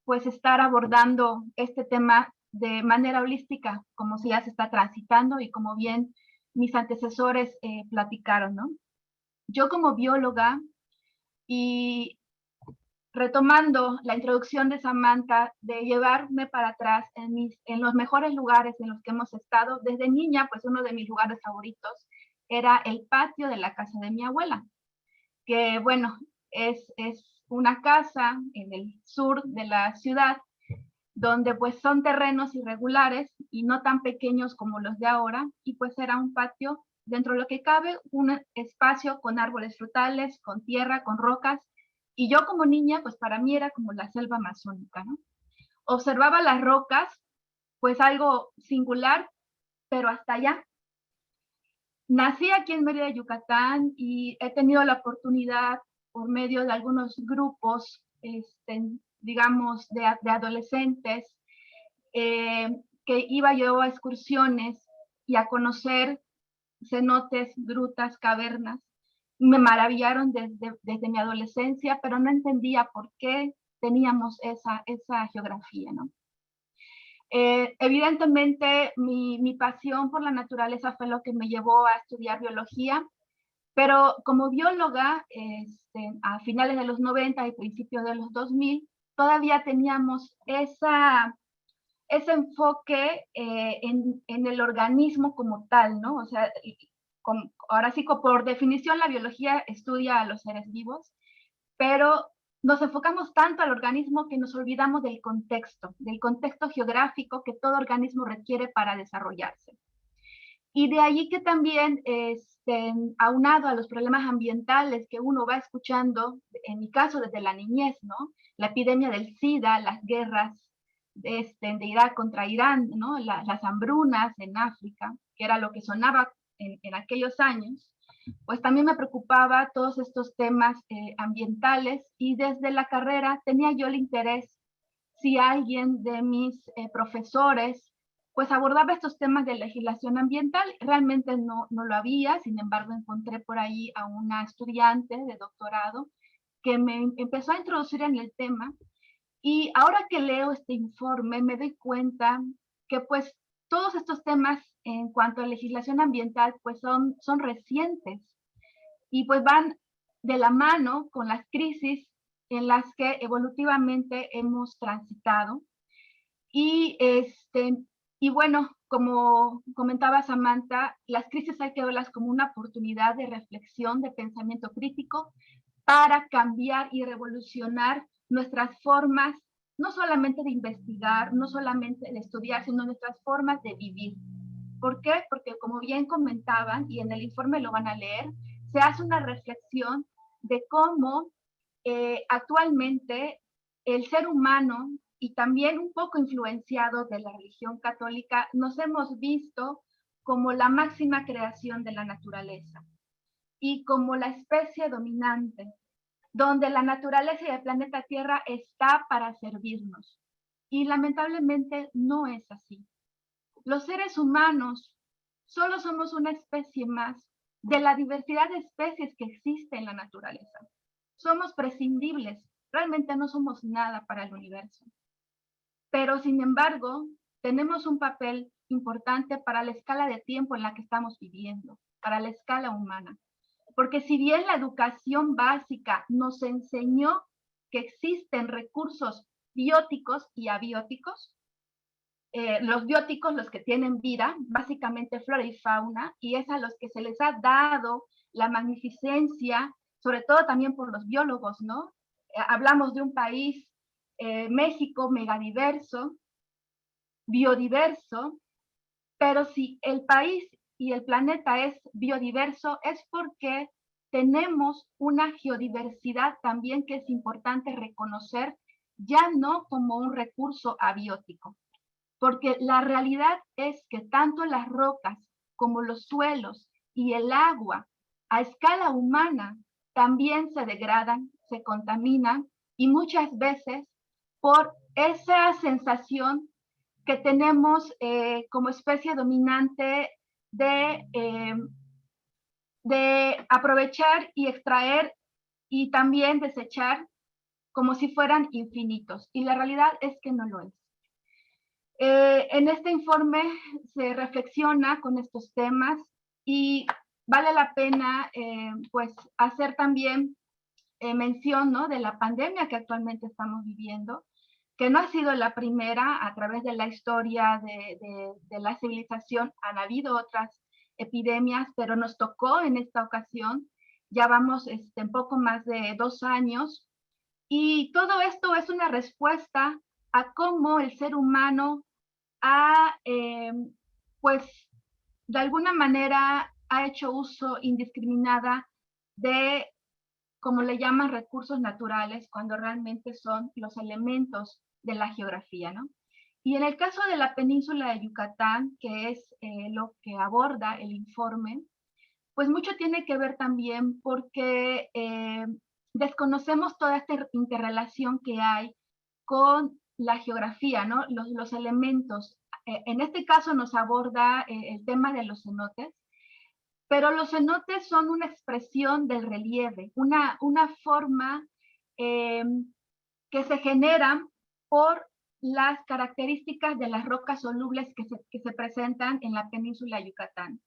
pues estar abordando este tema de manera holística, como si ya se está transitando y como bien mis antecesores platicaron, ¿no? Yo como bióloga y retomando la introducción de Samantha, de llevarme para atrás en los mejores lugares en los que hemos estado, desde niña, pues uno de mis lugares favoritos era el patio de la casa de mi abuela, que bueno, es una casa en el sur de la ciudad, donde pues son terrenos irregulares y no tan pequeños como los de ahora, y pues era un patio dentro de lo que cabe, un espacio con árboles frutales, con tierra, con rocas, y yo como niña, pues para mí era como la selva amazónica, ¿no? Observaba las rocas, pues algo singular, pero hasta allá. Nací aquí en Mérida, Yucatán, y he tenido la oportunidad, por medio de algunos grupos, digamos, de adolescentes, que iba yo a excursiones y a conocer cenotes, grutas, cavernas. Me maravillaron desde mi adolescencia, pero no entendía por qué teníamos esa geografía, ¿no? Evidentemente, mi pasión por la naturaleza fue lo que me llevó a estudiar biología, pero como bióloga, a finales de los 90 y principios de los 2000, todavía teníamos ese enfoque en el organismo como tal, ¿no? O sea, ahora sí, por definición, la biología estudia a los seres vivos, pero nos enfocamos tanto al organismo que nos olvidamos del contexto geográfico que todo organismo requiere para desarrollarse. Y de allí que también, aunado a los problemas ambientales que uno va escuchando, en mi caso desde la niñez, ¿no? La epidemia del SIDA, las guerras de Irak contra Irán, ¿no? Las hambrunas en África, que era lo que sonaba en aquellos años, pues también me preocupaba todos estos temas ambientales, y desde la carrera tenía yo el interés, si alguien de mis profesores pues abordaba estos temas de legislación ambiental. Realmente no lo había, sin embargo encontré por ahí a una estudiante de doctorado que me empezó a introducir en el tema, y ahora que leo este informe me doy cuenta que pues todos estos temas en cuanto a legislación ambiental pues son recientes y pues van de la mano con las crisis en las que evolutivamente hemos transitado. Y Y bueno, como comentaba Samantha, las crisis hay que verlas como una oportunidad de reflexión, de pensamiento crítico, para cambiar y revolucionar nuestras formas, no solamente de investigar, no solamente de estudiar, sino nuestras formas de vivir. ¿Por qué? Porque como bien comentaban, y en el informe lo van a leer, se hace una reflexión de cómo actualmente el ser humano, y también un poco influenciado de la religión católica, nos hemos visto como la máxima creación de la naturaleza y como la especie dominante, donde la naturaleza y el planeta Tierra está para servirnos. Y lamentablemente no es así. Los seres humanos solo somos una especie más de la diversidad de especies que existe en la naturaleza. Somos prescindibles, realmente no somos nada para el universo. Pero sin embargo, tenemos un papel importante para la escala de tiempo en la que estamos viviendo, para la escala humana. Porque si bien la educación básica nos enseñó que existen recursos bióticos y abióticos, los bióticos, los que tienen vida, básicamente flora y fauna, y es a los que se les ha dado la magnificencia, sobre todo también por los biólogos, ¿no? Hablamos de un país, México, megadiverso, biodiverso, pero si el país y el planeta es biodiverso, es porque tenemos una geodiversidad también que es importante reconocer, ya no como un recurso abiótico, porque la realidad es que tanto las rocas como los suelos y el agua a escala humana también se degradan, se contaminan y muchas veces por esa sensación que tenemos como especie dominante de aprovechar y extraer y también desechar como si fueran infinitos. Y la realidad es que no lo es. En este informe se reflexiona con estos temas y vale la pena pues hacer también mención, ¿no?, de la pandemia que actualmente estamos viviendo, que no ha sido la primera. A través de la historia de la civilización han habido otras epidemias, pero nos tocó en esta ocasión. Ya vamos un poco más de 2 años y todo esto es una respuesta a cómo el ser humano ha, pues, de alguna manera ha hecho uso indiscriminada de, como le llaman, recursos naturales, cuando realmente son los elementos de la geografía, ¿no? Y en el caso de la península de Yucatán, que es lo que aborda el informe, pues mucho tiene que ver también porque desconocemos toda esta interrelación que hay con la geografía, ¿no? Los elementos. En este caso nos aborda el tema de los cenotes, pero los cenotes son una expresión del relieve, una forma que se generan por las características de las rocas solubles que se presentan en la península de Yucatán,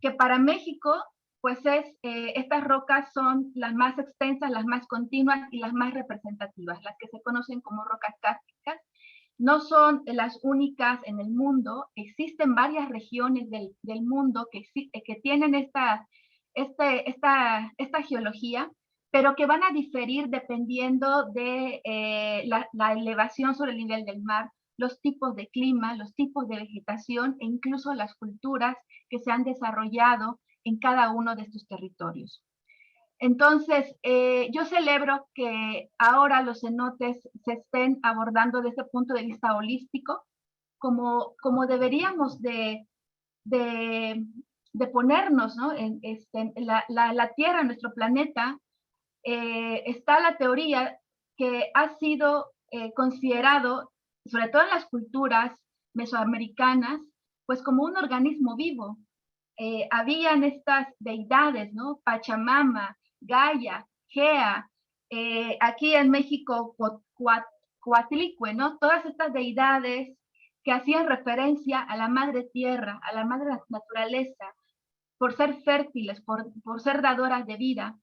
que para México, pues estas rocas son las más extensas, las más continuas y las más representativas, las que se conocen como rocas kársticas. No son las únicas en el mundo, existen varias regiones del mundo que tienen esta geología, pero que van a diferir dependiendo de la elevación sobre el nivel del mar, los tipos de clima, los tipos de vegetación e incluso las culturas que se han desarrollado en cada uno de estos territorios. Entonces, yo celebro que ahora los cenotes se estén abordando desde el punto de vista holístico, como deberíamos de ponernos, ¿no? En la Tierra, nuestro planeta, está la teoría que ha sido considerado, sobre todo en las culturas mesoamericanas, pues como un organismo vivo. Habían estas deidades, ¿no? Pachamama, Gaia, Gea, aquí en México, Coatlicue, ¿no? Todas estas deidades que hacían referencia a la madre tierra, a la madre naturaleza, por ser fértiles, por ser dadoras de vida,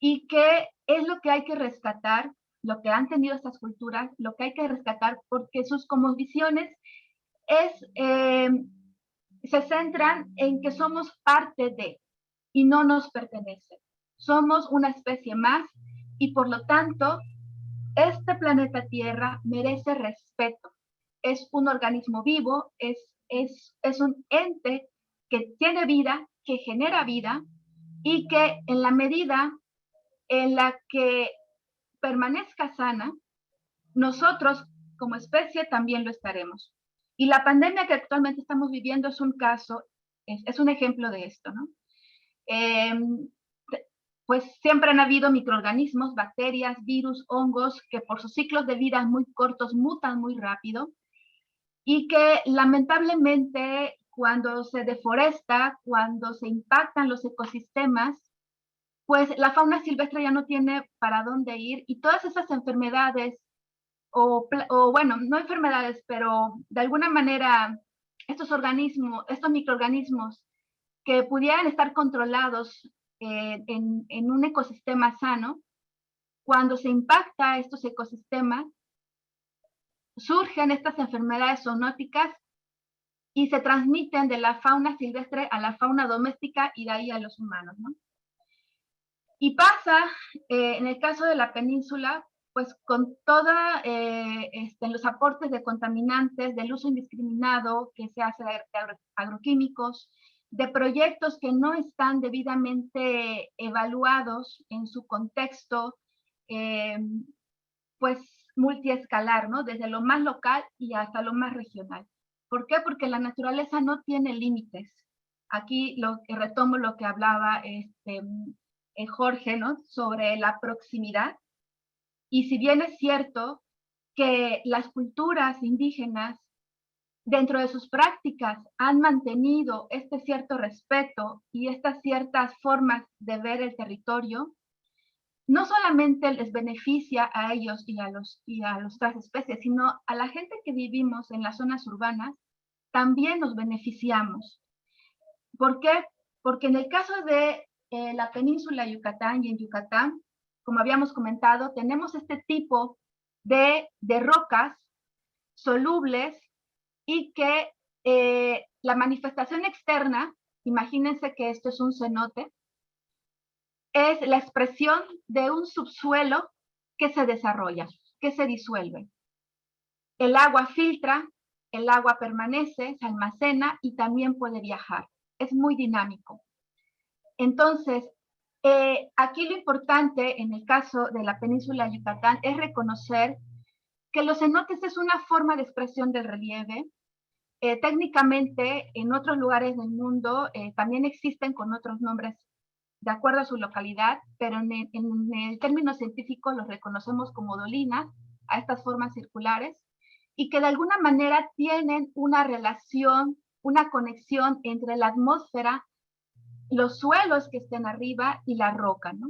y que es lo que hay que rescatar, lo que han tenido estas culturas, lo que hay que rescatar, porque sus cosmovisiones se centran en que somos parte de y no nos pertenece. Somos una especie más y por lo tanto este planeta Tierra merece respeto. Es un organismo vivo, es un ente que tiene vida, que genera vida y que en la medida en la que permanezca sana, nosotros como especie también lo estaremos. Y la pandemia que actualmente estamos viviendo es un caso, es un ejemplo de esto, ¿no? Pues siempre han habido microorganismos, bacterias, virus, hongos, que por sus ciclos de vida muy cortos mutan muy rápido y que lamentablemente cuando se deforesta, cuando se impactan los ecosistemas, pues la fauna silvestre ya no tiene para dónde ir y todas esas enfermedades, o bueno, no enfermedades, pero de alguna manera estos organismos, estos microorganismos que pudieran estar controlados en un ecosistema sano, cuando se impacta estos ecosistemas, surgen estas enfermedades zoonóticas y se transmiten de la fauna silvestre a la fauna doméstica y de ahí a los humanos, ¿no? Y pasa, en el caso de la península, pues con toda los aportes de contaminantes, del uso indiscriminado que se hace de agroquímicos, de proyectos que no están debidamente evaluados en su contexto, pues multiescalar, ¿no? Desde lo más local y hasta lo más regional. ¿Por qué? Porque la naturaleza no tiene límites. Aquí retomo lo que hablaba Jorge, ¿no? Sobre la proximidad. Y si bien es cierto que las culturas indígenas dentro de sus prácticas han mantenido este cierto respeto y estas ciertas formas de ver el territorio, no solamente les beneficia a ellos y a las otras especies, sino a la gente que vivimos en las zonas urbanas, también nos beneficiamos. ¿Por qué? Porque en el caso de la península de Yucatán y en Yucatán, como habíamos comentado, tenemos este tipo de rocas solubles y que la manifestación externa, imagínense que esto es un cenote, es la expresión de un subsuelo que se desarrolla, que se disuelve. El agua filtra, el agua permanece, se almacena y también puede viajar. Es muy dinámico. Entonces, aquí lo importante en el caso de la península de Yucatán es reconocer que los cenotes es una forma de expresión del relieve. Técnicamente, en otros lugares del mundo también existen con otros nombres de acuerdo a su localidad, pero en el término científico los reconocemos como dolinas, a estas formas circulares, y que de alguna manera tienen una relación, una conexión entre la atmósfera, los suelos que estén arriba y la roca, ¿no?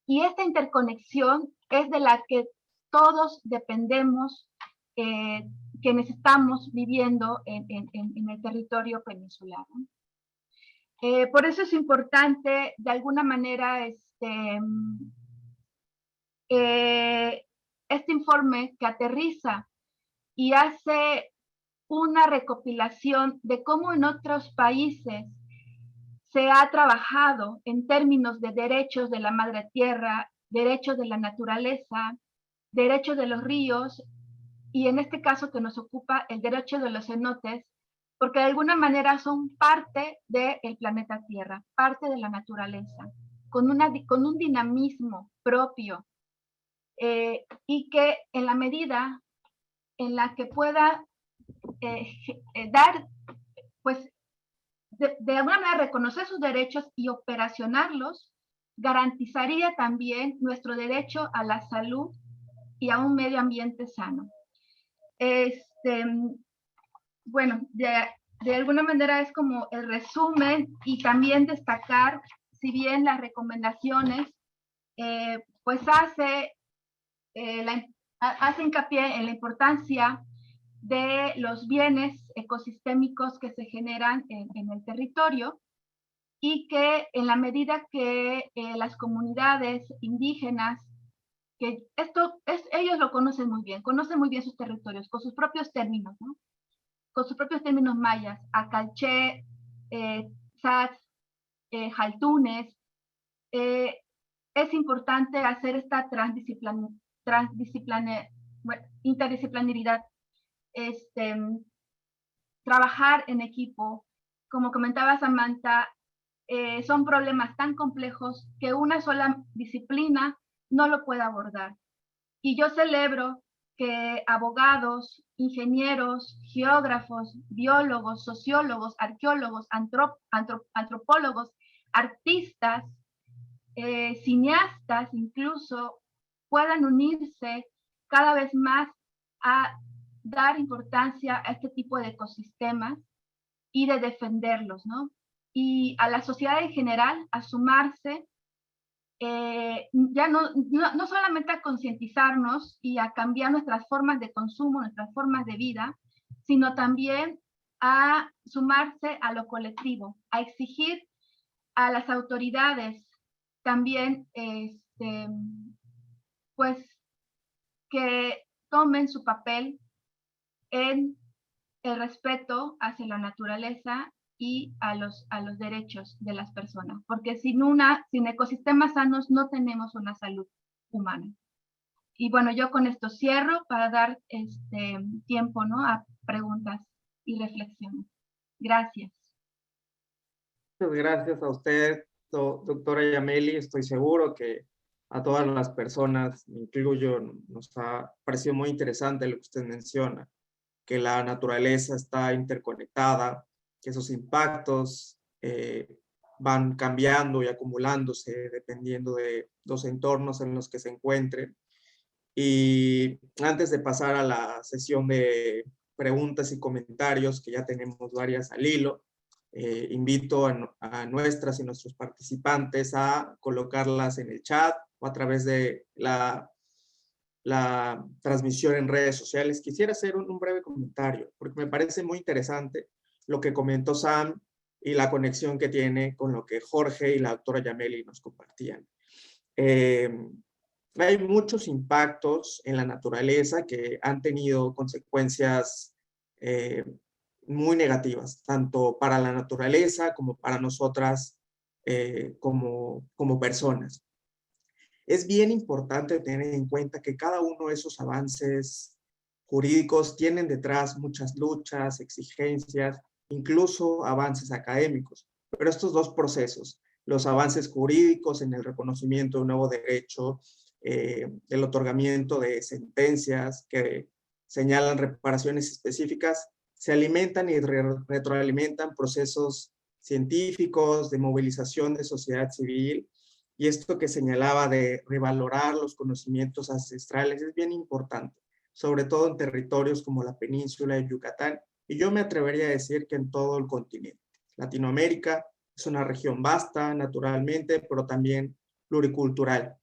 Y esta interconexión es de la que todos dependemos, quienes estamos viviendo en el territorio peninsular, ¿no? Por eso es importante, de alguna manera, este informe que aterriza y hace una recopilación de cómo en otros países se ha trabajado en términos de derechos de la madre tierra, derechos de la naturaleza, derechos de los ríos, y en este caso que nos ocupa el derecho de los cenotes, porque de alguna manera son parte del planeta Tierra, parte de la naturaleza, con un dinamismo propio, y que en la medida en la que pueda dar, pues, de alguna manera reconocer sus derechos y operacionarlos, garantizaría también nuestro derecho a la salud y a un medio ambiente sano. Bueno, de alguna manera es como el resumen y también destacar, si bien las recomendaciones, pues hace hincapié en la importancia de los bienes ecosistémicos que se generan en el territorio y que en la medida que las comunidades indígenas, que ellos lo conocen muy bien sus territorios con sus propios términos, ¿no? con sus propios términos mayas, Acalché, Tzatz, Jaltunes, es importante hacer esta interdisciplinaridad, trabajar en equipo. Como comentaba Samantha, son problemas tan complejos que una sola disciplina no lo puede abordar. Y yo celebro que abogados, ingenieros, geógrafos, biólogos, sociólogos, arqueólogos, antropólogos, artistas, cineastas incluso, puedan unirse cada vez más a dar importancia a este tipo de ecosistemas y de defenderlos, ¿no? Y a la sociedad en general a sumarse, ya no solamente a concientizarnos y a cambiar nuestras formas de consumo, nuestras formas de vida, sino también a sumarse a lo colectivo, a exigir a las autoridades también, pues, que tomen su papel en el respeto hacia la naturaleza y a los derechos de las personas, porque sin ecosistemas sanos no tenemos una salud humana. Y bueno, yo con esto cierro para dar tiempo, ¿no?, a preguntas y reflexiones. Gracias. Muchas gracias a usted, doctora Yameli. Estoy seguro que a todas las personas, me incluyo, nos ha parecido muy interesante lo que usted menciona, que la naturaleza está interconectada, que esos impactos van cambiando y acumulándose dependiendo de los entornos en los que se encuentren. Y antes de pasar a la sesión de preguntas y comentarios, que ya tenemos varias al hilo, invito a nuestras y nuestros participantes a colocarlas en el chat o a través de la transmisión en redes sociales. Quisiera hacer un breve comentario, porque me parece muy interesante lo que comentó Sam y la conexión que tiene con lo que Jorge y la doctora Yameli nos compartían. Hay muchos impactos en la naturaleza que han tenido consecuencias muy negativas, tanto para la naturaleza como para nosotras como personas. Es bien importante tener en cuenta que cada uno de esos avances jurídicos tienen detrás muchas luchas, exigencias, incluso avances académicos. Pero estos dos procesos, los avances jurídicos en el reconocimiento de un nuevo derecho, el otorgamiento de sentencias que señalan reparaciones específicas, se alimentan y retroalimentan procesos científicos de movilización de sociedad civil. Y esto que señalaba de revalorar los conocimientos ancestrales es bien importante, sobre todo en territorios como la península de Yucatán, y yo me atrevería a decir que en todo el continente. Latinoamérica es una región vasta, naturalmente, pero también pluricultural.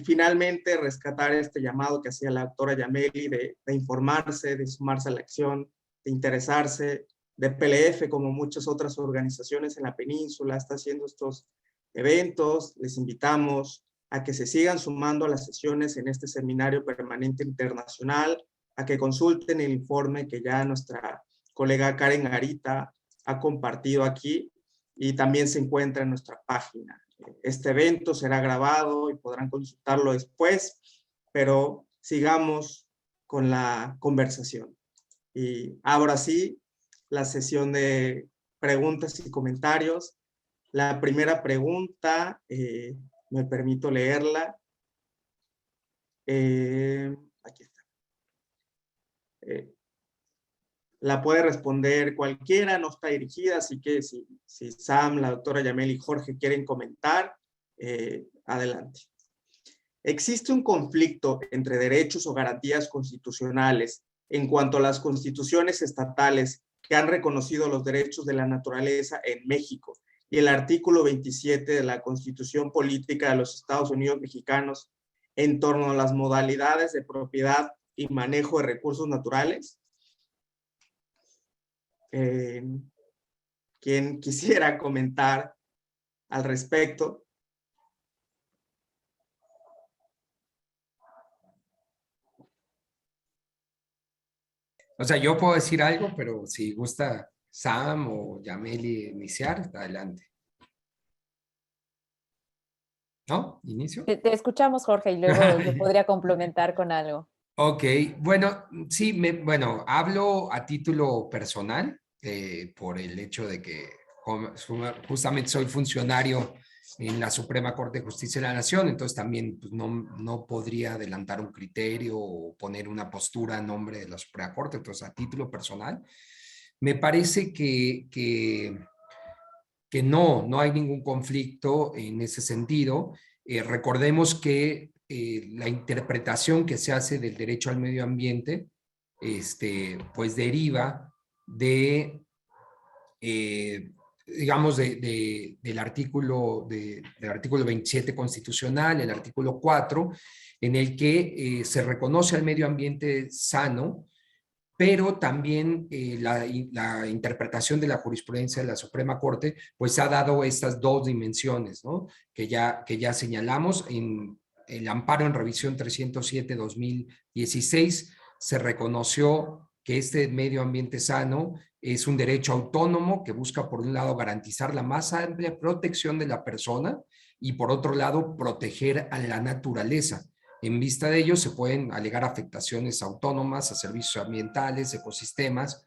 Finalmente, rescatar este llamado que hacía la doctora Yameli de informarse, de sumarse a la acción, de interesarse, de PLF, como muchas otras organizaciones en la península, está haciendo estos eventos. Les invitamos a que se sigan sumando a las sesiones en este seminario permanente internacional, a que consulten el informe que ya nuestra colega Karen Garita ha compartido aquí y también se encuentra en nuestra página. Este evento será grabado y podrán consultarlo después, pero sigamos con la conversación. Y ahora sí, la sesión de preguntas y comentarios. La primera pregunta, me permito leerla. Aquí está. La puede responder cualquiera, no está dirigida, así que si Sam, la doctora Yameli y Jorge quieren comentar, adelante. ¿Existe un conflicto entre derechos o garantías constitucionales en cuanto a las constituciones estatales que han reconocido los derechos de la naturaleza en México y el artículo 27 de la Constitución Política de los Estados Unidos Mexicanos en torno a las modalidades de propiedad y manejo de recursos naturales? ¿Quién quisiera comentar al respecto? O sea, yo puedo decir algo, pero si gusta Sam o Yameli iniciar, adelante. ¿No? ¿Inicio? Te escuchamos, Jorge, y luego yo podría complementar con algo. Ok, bueno, sí, bueno, hablo a título personal por el hecho de que justamente soy funcionario en la Suprema Corte de Justicia de la Nación, entonces también pues, no podría adelantar un criterio o poner una postura a nombre de la Suprema Corte, entonces a título personal, me parece que no hay ningún conflicto en ese sentido. Recordemos que la interpretación que se hace del derecho al medio ambiente, pues deriva de, digamos, del artículo 27 constitucional, el artículo 4, en el que se reconoce al medio ambiente sano, pero también la interpretación de la jurisprudencia de la Suprema Corte pues ha dado estas dos dimensiones, ¿no? que ya señalamos en el amparo en revisión 307-2016 se reconoció que este medio ambiente sano es un derecho autónomo que busca por un lado garantizar la más amplia protección de la persona y por otro lado proteger a la naturaleza. En vista de ello, se pueden alegar afectaciones autónomas a servicios ambientales, ecosistemas,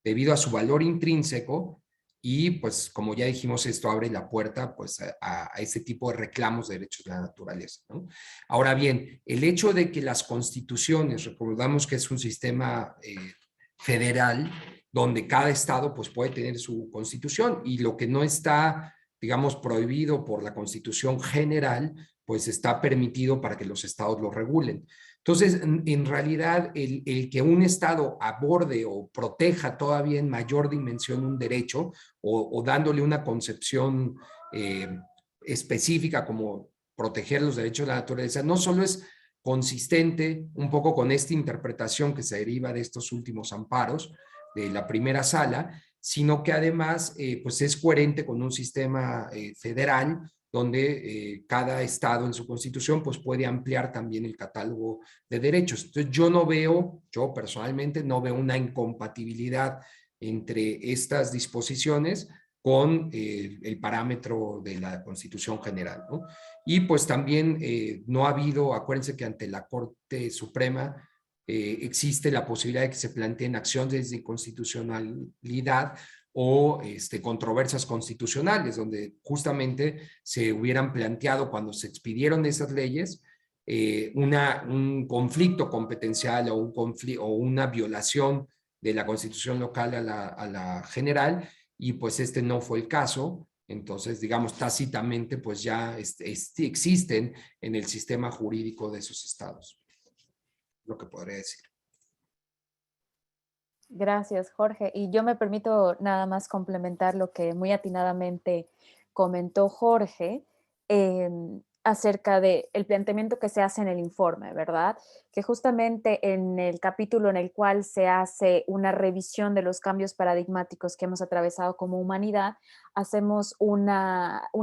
debido a su valor intrínseco y, pues, como ya dijimos, esto abre la puerta pues, a este tipo de reclamos de derechos de la naturaleza, ¿no? Ahora bien, el hecho de que las constituciones, recordamos que es un sistema federal, donde cada estado pues, puede tener su constitución y lo que no está, digamos, prohibido por la Constitución General, pues está permitido para que los estados lo regulen. Entonces, en realidad, el que un estado aborde o proteja todavía en mayor dimensión un derecho o dándole una concepción específica como proteger los derechos de la naturaleza, no solo es consistente un poco con esta interpretación que se deriva de estos últimos amparos de la primera sala, sino que además pues es coherente con un sistema federal donde cada estado en su constitución pues puede ampliar también el catálogo de derechos. Entonces yo personalmente no veo una incompatibilidad entre estas disposiciones con el parámetro de la Constitución General, ¿no? Y pues también no ha habido, acuérdense que ante la Corte Suprema existe la posibilidad de que se planteen acciones de inconstitucionalidad o controversias constitucionales, donde justamente se hubieran planteado cuando se expidieron esas leyes un conflicto competencial o, o una violación de la constitución local a la general, y pues no fue el caso. Entonces, digamos, tácitamente, pues ya existen en el sistema jurídico de esos estados. Lo que podría decir. Gracias, Jorge. Y yo me permito nada más complementar lo que muy atinadamente comentó Jorge acerca del planteamiento que se hace en el informe, ¿verdad? Que justamente en el capítulo en el cual se hace una revisión de los cambios paradigmáticos que hemos atravesado como humanidad, hacemos un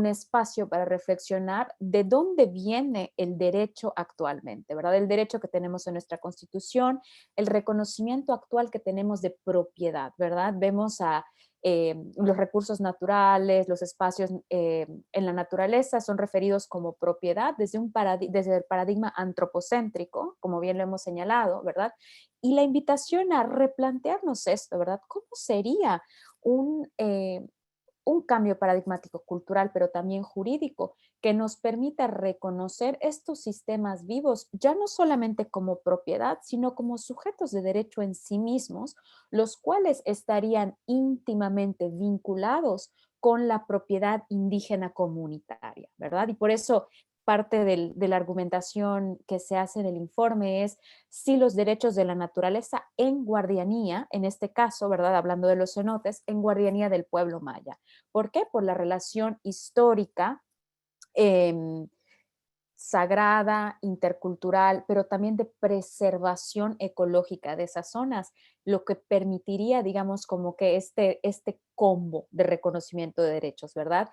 espacio para reflexionar de dónde viene el derecho actualmente, ¿verdad? El derecho que tenemos en nuestra Constitución, el reconocimiento actual que tenemos de propiedad, ¿verdad? Vemos a los recursos naturales, los espacios en la naturaleza son referidos como propiedad desde el paradigma antropocéntrico, como bien lo hemos señalado, ¿verdad? Y la invitación a replantearnos esto, ¿verdad? ¿Cómo sería un cambio paradigmático cultural, pero también jurídico, que nos permita reconocer estos sistemas vivos, ya no solamente como propiedad, sino como sujetos de derecho en sí mismos, los cuales estarían íntimamente vinculados con la propiedad indígena comunitaria, ¿verdad? Y por eso parte de la argumentación que se hace en el informe es si los derechos de la naturaleza en guardianía, en este caso, ¿verdad? Hablando de los cenotes, en guardianía del pueblo maya. ¿Por qué? Por la relación histórica, sagrada, intercultural, pero también de preservación ecológica de esas zonas, lo que permitiría, digamos, como que este combo de reconocimiento de derechos, ¿verdad?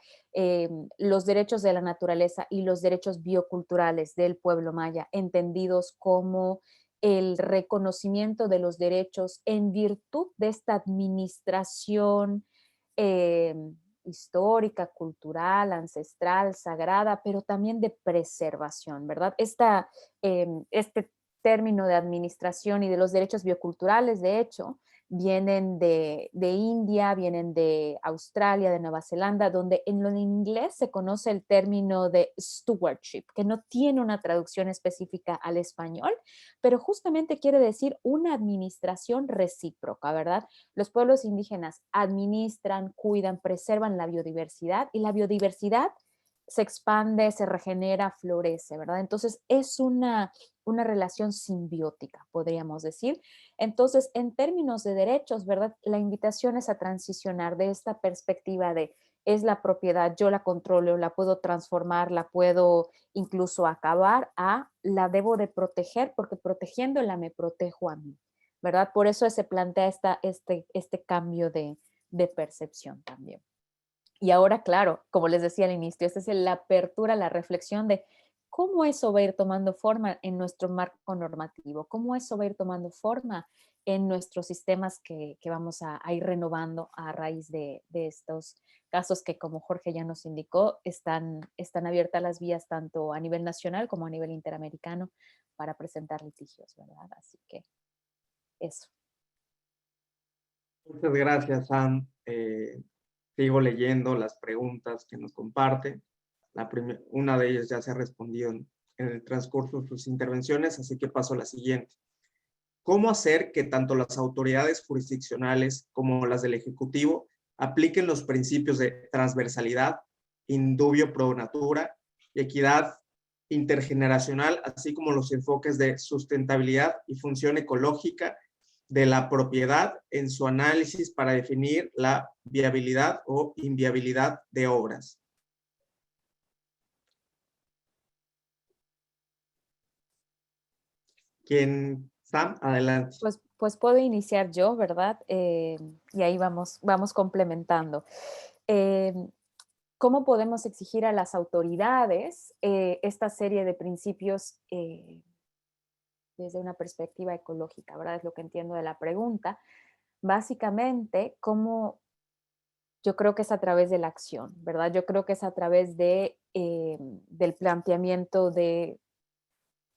Los derechos de la naturaleza y los derechos bioculturales del pueblo maya, entendidos como el reconocimiento de los derechos en virtud de esta administración histórica, cultural, ancestral, sagrada, pero también de preservación, ¿verdad? Este término de administración y de los derechos bioculturales, de hecho, vienen de India, vienen de Australia, de Nueva Zelanda, donde en lo inglés se conoce el término de stewardship, que no tiene una traducción específica al español, pero justamente quiere decir una administración recíproca, ¿verdad? Los pueblos indígenas administran, cuidan, preservan la biodiversidad y la biodiversidad se expande, se regenera, florece, ¿verdad? Entonces es una relación simbiótica, podríamos decir. Entonces, en términos de derechos, ¿verdad? La invitación es a transicionar de esta perspectiva de es la propiedad, yo la controlo, la puedo transformar, la puedo incluso acabar, a la debo de proteger, porque protegiéndola me protejo a mí, ¿verdad? Por eso se plantea este cambio de percepción también. Y ahora, claro, como les decía al inicio, esta es la apertura, la reflexión de cómo eso va a ir tomando forma en nuestro marco normativo, cómo eso va a ir tomando forma en nuestros sistemas que vamos a ir renovando a raíz de estos casos que, como Jorge ya nos indicó, están abiertas las vías tanto a nivel nacional como a nivel interamericano para presentar litigios, ¿verdad? Así que eso. Muchas gracias, Sam. Sigo leyendo las preguntas que nos comparte. Una de ellas ya se ha respondido en el transcurso de sus intervenciones, así que paso a la siguiente. ¿Cómo hacer que tanto las autoridades jurisdiccionales como las del Ejecutivo apliquen los principios de transversalidad, indubio pro natura y equidad intergeneracional, así como los enfoques de sustentabilidad y función ecológica de la propiedad en su análisis para definir la viabilidad o inviabilidad de obras? ¿Quién? Sam, adelante. Pues puedo iniciar yo, ¿verdad? Y ahí vamos complementando. ¿Cómo podemos exigir a las autoridades esta serie de principios desde una perspectiva ecológica, ¿verdad? Es lo que entiendo de la pregunta. Básicamente, yo creo que es a través de la acción, ¿verdad? Yo creo que es a través del planteamiento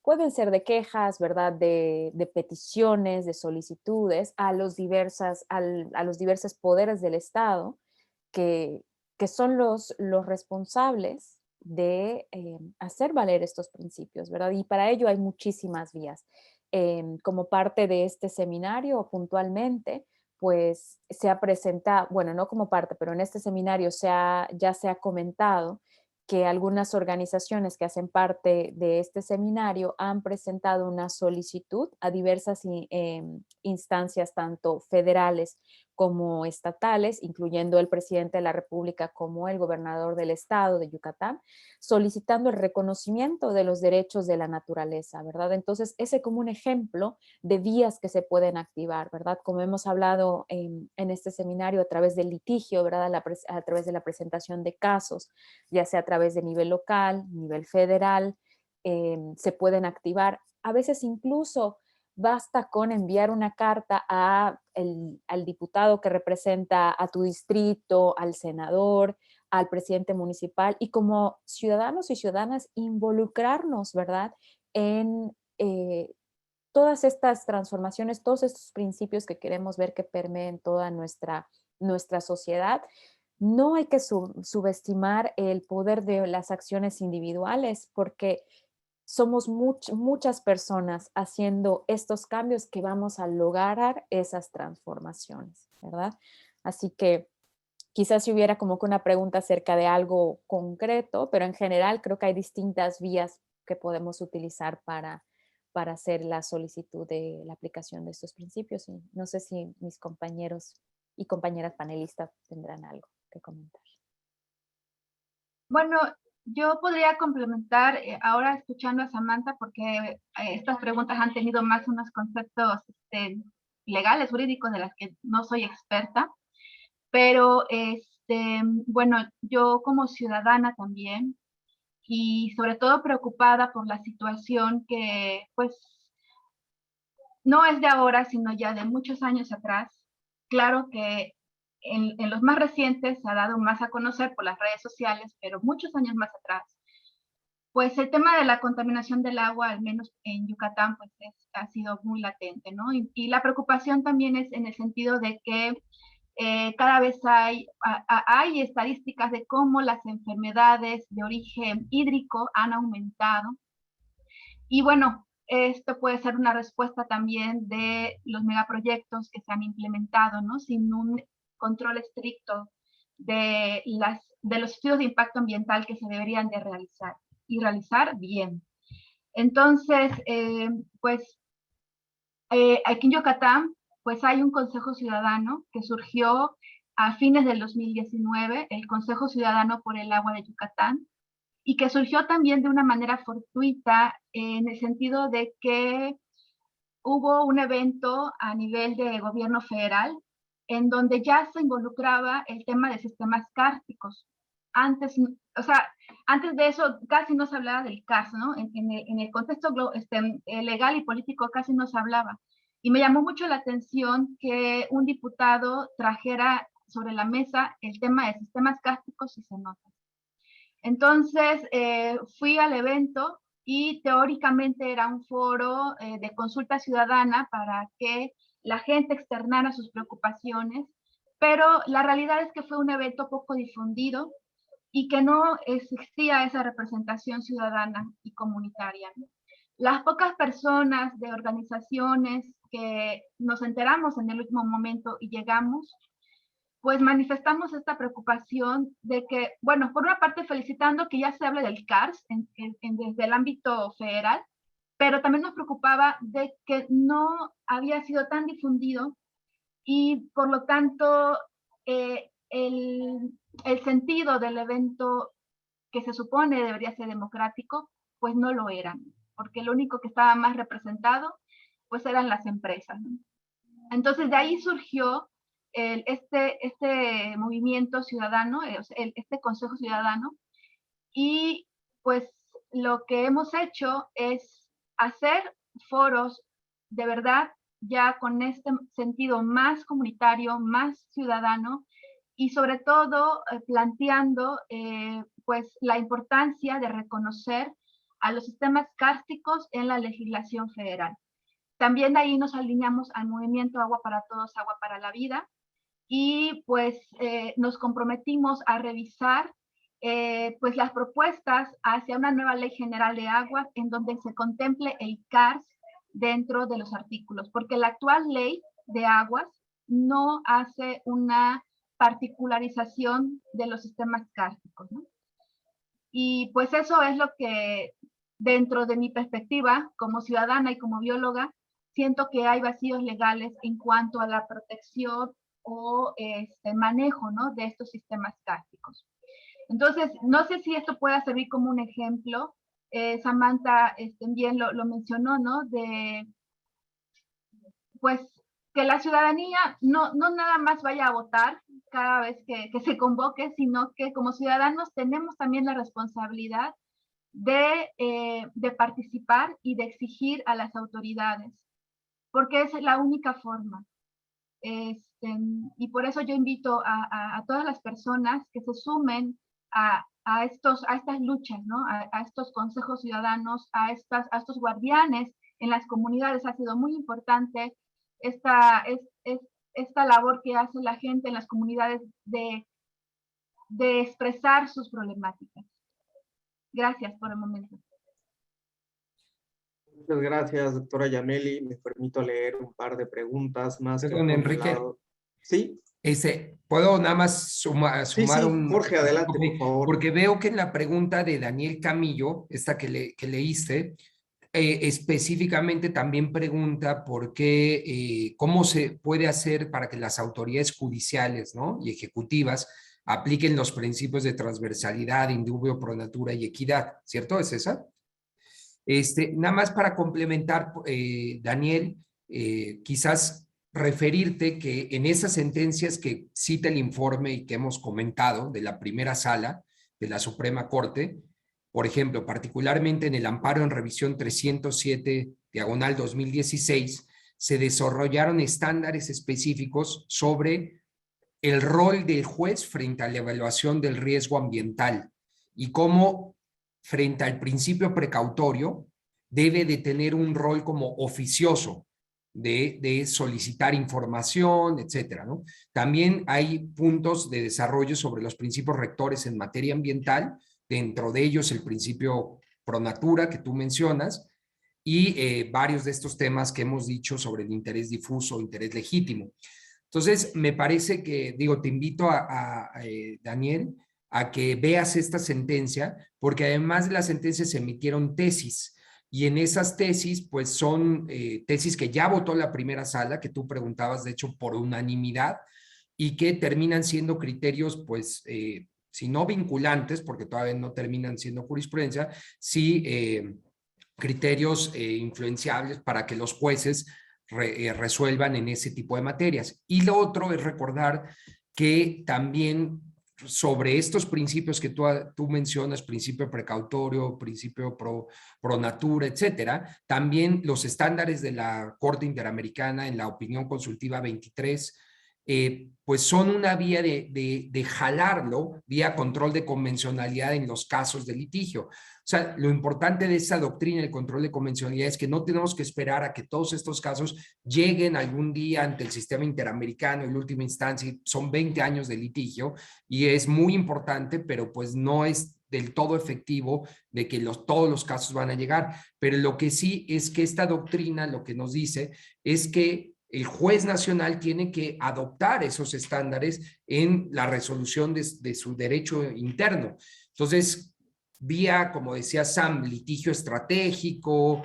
pueden ser de quejas, ¿verdad? De peticiones, de solicitudes a los diversos poderes del Estado que son los responsables de hacer valer estos principios, ¿verdad? Y para ello hay muchísimas vías. Como parte de este seminario, puntualmente, pues se ha presentado, bueno, no como parte, pero en este seminario ya se ha comentado que algunas organizaciones que hacen parte de este seminario han presentado una solicitud a diversas instancias, tanto federales como estatales, incluyendo el presidente de la República como el gobernador del estado de Yucatán, solicitando el reconocimiento de los derechos de la naturaleza, ¿verdad? Entonces, ese como un ejemplo de vías que se pueden activar, ¿verdad? Como hemos hablado en este seminario a través del litigio, ¿verdad? A través de la presentación de casos, ya sea a través de nivel local, nivel federal, se pueden activar. A veces incluso basta con enviar una carta al diputado que representa a tu distrito, al senador, al presidente municipal, y como ciudadanos y ciudadanas involucrarnos, ¿verdad?, en todas estas transformaciones, todos estos principios que queremos ver que permeen toda nuestra sociedad. No hay que subestimar el poder de las acciones individuales, porque somos muchas personas haciendo estos cambios que vamos a lograr esas transformaciones, ¿verdad? Así que quizás si hubiera como que una pregunta acerca de algo concreto, pero en general creo que hay distintas vías que podemos utilizar para hacer la solicitud de la aplicación de estos principios. Y no sé si mis compañeros y compañeras panelistas tendrán algo que comentar. Bueno, yo podría complementar ahora escuchando a Samantha, porque estas preguntas han tenido más unos conceptos legales, jurídicos, de las que no soy experta, pero bueno, yo como ciudadana también, y sobre todo preocupada por la situación que pues no es de ahora, sino ya de muchos años atrás. Claro que en los más recientes se ha dado más a conocer por las redes sociales, pero muchos años más atrás, pues el tema de la contaminación del agua, al menos en Yucatán, pues ha sido muy latente, ¿no? Y la preocupación también es en el sentido de que cada vez hay estadísticas de cómo las enfermedades de origen hídrico han aumentado. Y bueno, esto puede ser una respuesta también de los megaproyectos que se han implementado, ¿no? Sin un control estricto de los estudios de impacto ambiental que se deberían de realizar y realizar bien. Entonces, pues aquí en Yucatán, pues hay un Consejo Ciudadano que surgió a fines del 2019, el Consejo Ciudadano por el Agua de Yucatán, y que surgió también de una manera fortuita en el sentido de que hubo un evento a nivel de gobierno federal en donde ya se involucraba el tema de sistemas kársticos. Antes, o sea, antes de eso casi no se hablaba del CARS, ¿no? En el contexto legal y político casi no se hablaba. Y me llamó mucho la atención que un diputado trajera sobre la mesa el tema de sistemas kársticos y cenotes. Entonces, fui al evento y teóricamente era un foro de consulta ciudadana para que la gente externara sus preocupaciones, pero la realidad es que fue un evento poco difundido y que no existía esa representación ciudadana y comunitaria. Las pocas personas de organizaciones que nos enteramos en el último momento y llegamos, pues manifestamos esta preocupación de que, bueno, por una parte felicitando que ya se hable del CARS desde el ámbito federal, pero también nos preocupaba de que no había sido tan difundido y por lo tanto el sentido del evento que se supone debería ser democrático, pues no lo era, porque lo único que estaba más representado pues eran las empresas, ¿no? Entonces de ahí surgió este movimiento ciudadano, este Consejo Ciudadano, y pues lo que hemos hecho es hacer foros de verdad ya con este sentido más comunitario, más ciudadano, y sobre todo planteando pues la importancia de reconocer a los sistemas kársticos en la legislación federal. También de ahí nos alineamos al movimiento Agua para Todos, Agua para la Vida, y pues nos comprometimos a revisar pues las propuestas hacia una nueva ley general de aguas en donde se contemple el CARS dentro de los artículos, porque la actual ley de aguas no hace una particularización de los sistemas kársticos, ¿no? Y pues eso es lo que dentro de mi perspectiva como ciudadana y como bióloga, siento que hay vacíos legales en cuanto a la protección o manejo, ¿no?, de estos sistemas kársticos. Entonces, no sé si esto pueda servir como un ejemplo. Samantha bien lo mencionó, ¿no? De, pues, que la ciudadanía no nada más vaya a votar cada vez que se convoque, sino que como ciudadanos tenemos también la responsabilidad de participar y de exigir a las autoridades, porque es la única forma. Y por eso yo invito a todas las personas que se sumen a estas luchas, ¿no? A estos consejos ciudadanos, a estos guardianes en las comunidades. Ha sido muy importante esta labor que hace la gente en las comunidades de expresar sus problemáticas. Gracias por el momento. Muchas gracias, doctora Yameli. Me permito leer un par de preguntas más. Perdón, Enrique. Sí. ¿Puedo nada más sumar sí, un... Jorge, adelante, por favor. Porque veo que en la pregunta de Daniel Camillo, esta que leíste, específicamente también pregunta por qué, cómo se puede hacer para que las autoridades judiciales, ¿no?, y ejecutivas apliquen los principios de transversalidad, indubio pro natura y equidad, ¿cierto? ¿Es esa? Nada más para complementar, Daniel, quizás referirte que en esas sentencias que cita el informe y que hemos comentado de la primera sala de la Suprema Corte, por ejemplo, particularmente en el amparo en revisión 307/2016, se desarrollaron estándares específicos sobre el rol del juez frente a la evaluación del riesgo ambiental y cómo, frente al principio precautorio, debe de tener un rol como oficioso de solicitar información, etcétera, ¿no? También hay puntos de desarrollo sobre los principios rectores en materia ambiental, dentro de ellos el principio pro natura que tú mencionas, y varios de estos temas que hemos dicho sobre el interés difuso, interés legítimo. Entonces, me parece que, digo, te invito Daniel, a que veas esta sentencia, porque además de la sentencia se emitieron tesis, y en esas tesis, pues son tesis que ya votó la primera sala, que tú preguntabas, de hecho, por unanimidad, y que terminan siendo criterios, pues, si no vinculantes, porque todavía no terminan siendo jurisprudencia, sí criterios influenciables para que los jueces resuelvan en ese tipo de materias. Y lo otro es recordar que también sobre estos principios que tú mencionas, principio precautorio, principio pro natura, etcétera, también los estándares de la Corte Interamericana en la opinión consultiva 23, pues son una vía de jalarlo vía control de convencionalidad en los casos de litigio. O sea, lo importante de esa doctrina del control de convencionalidad es que no tenemos que esperar a que todos estos casos lleguen algún día ante el sistema interamericano en última instancia. Son 20 años de litigio y es muy importante, pero pues no es del todo efectivo de que todos los casos van a llegar. Pero lo que sí es que esta doctrina lo que nos dice es que el juez nacional tiene que adoptar esos estándares en la resolución de su derecho interno. Entonces, vía, como decía Sam, litigio estratégico,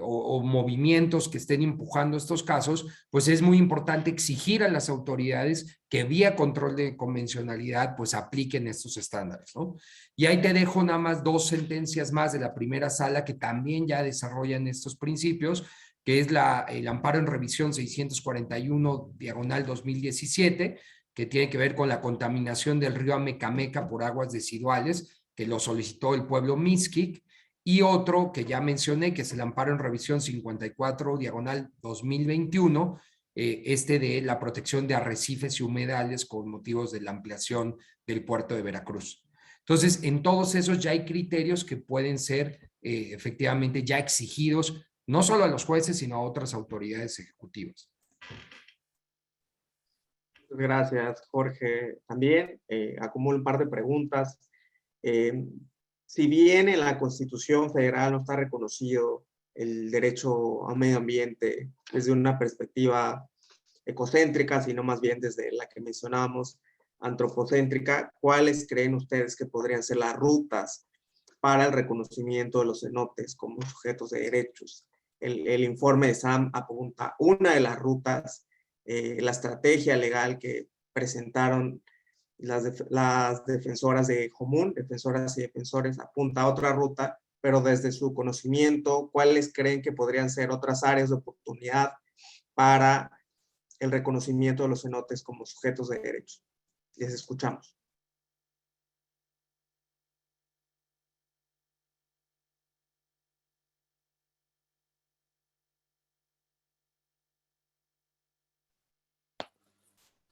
o movimientos que estén empujando estos casos, pues es muy importante exigir a las autoridades que vía control de convencionalidad pues apliquen estos estándares, ¿no? Y ahí te dejo nada más 2 sentencias más de la primera sala que también ya desarrollan estos principios, que es el amparo en revisión 641/2017, que tiene que ver con la contaminación del río Amecameca por aguas residuales, que lo solicitó el pueblo Mixquic, y otro que ya mencioné, que es el amparo en revisión 54/2021, de la protección de arrecifes y humedales con motivos de la ampliación del puerto de Veracruz. Entonces, en todos esos ya hay criterios que pueden ser efectivamente ya exigidos, no solo a los jueces, sino a otras autoridades ejecutivas. Gracias, Jorge. También acumulo un par de preguntas. Si bien en la Constitución Federal no está reconocido el derecho a un medio ambiente desde una perspectiva ecocéntrica, sino más bien desde la que mencionábamos, antropocéntrica, ¿cuáles creen ustedes que podrían ser las rutas para el reconocimiento de los cenotes como sujetos de derechos? El informe de Sam apunta una de las rutas, la estrategia legal que presentaron las defensoras de Jomún, defensoras y defensores, apunta a otra ruta, pero desde su conocimiento, ¿cuáles creen que podrían ser otras áreas de oportunidad para el reconocimiento de los cenotes como sujetos de derechos? Les escuchamos.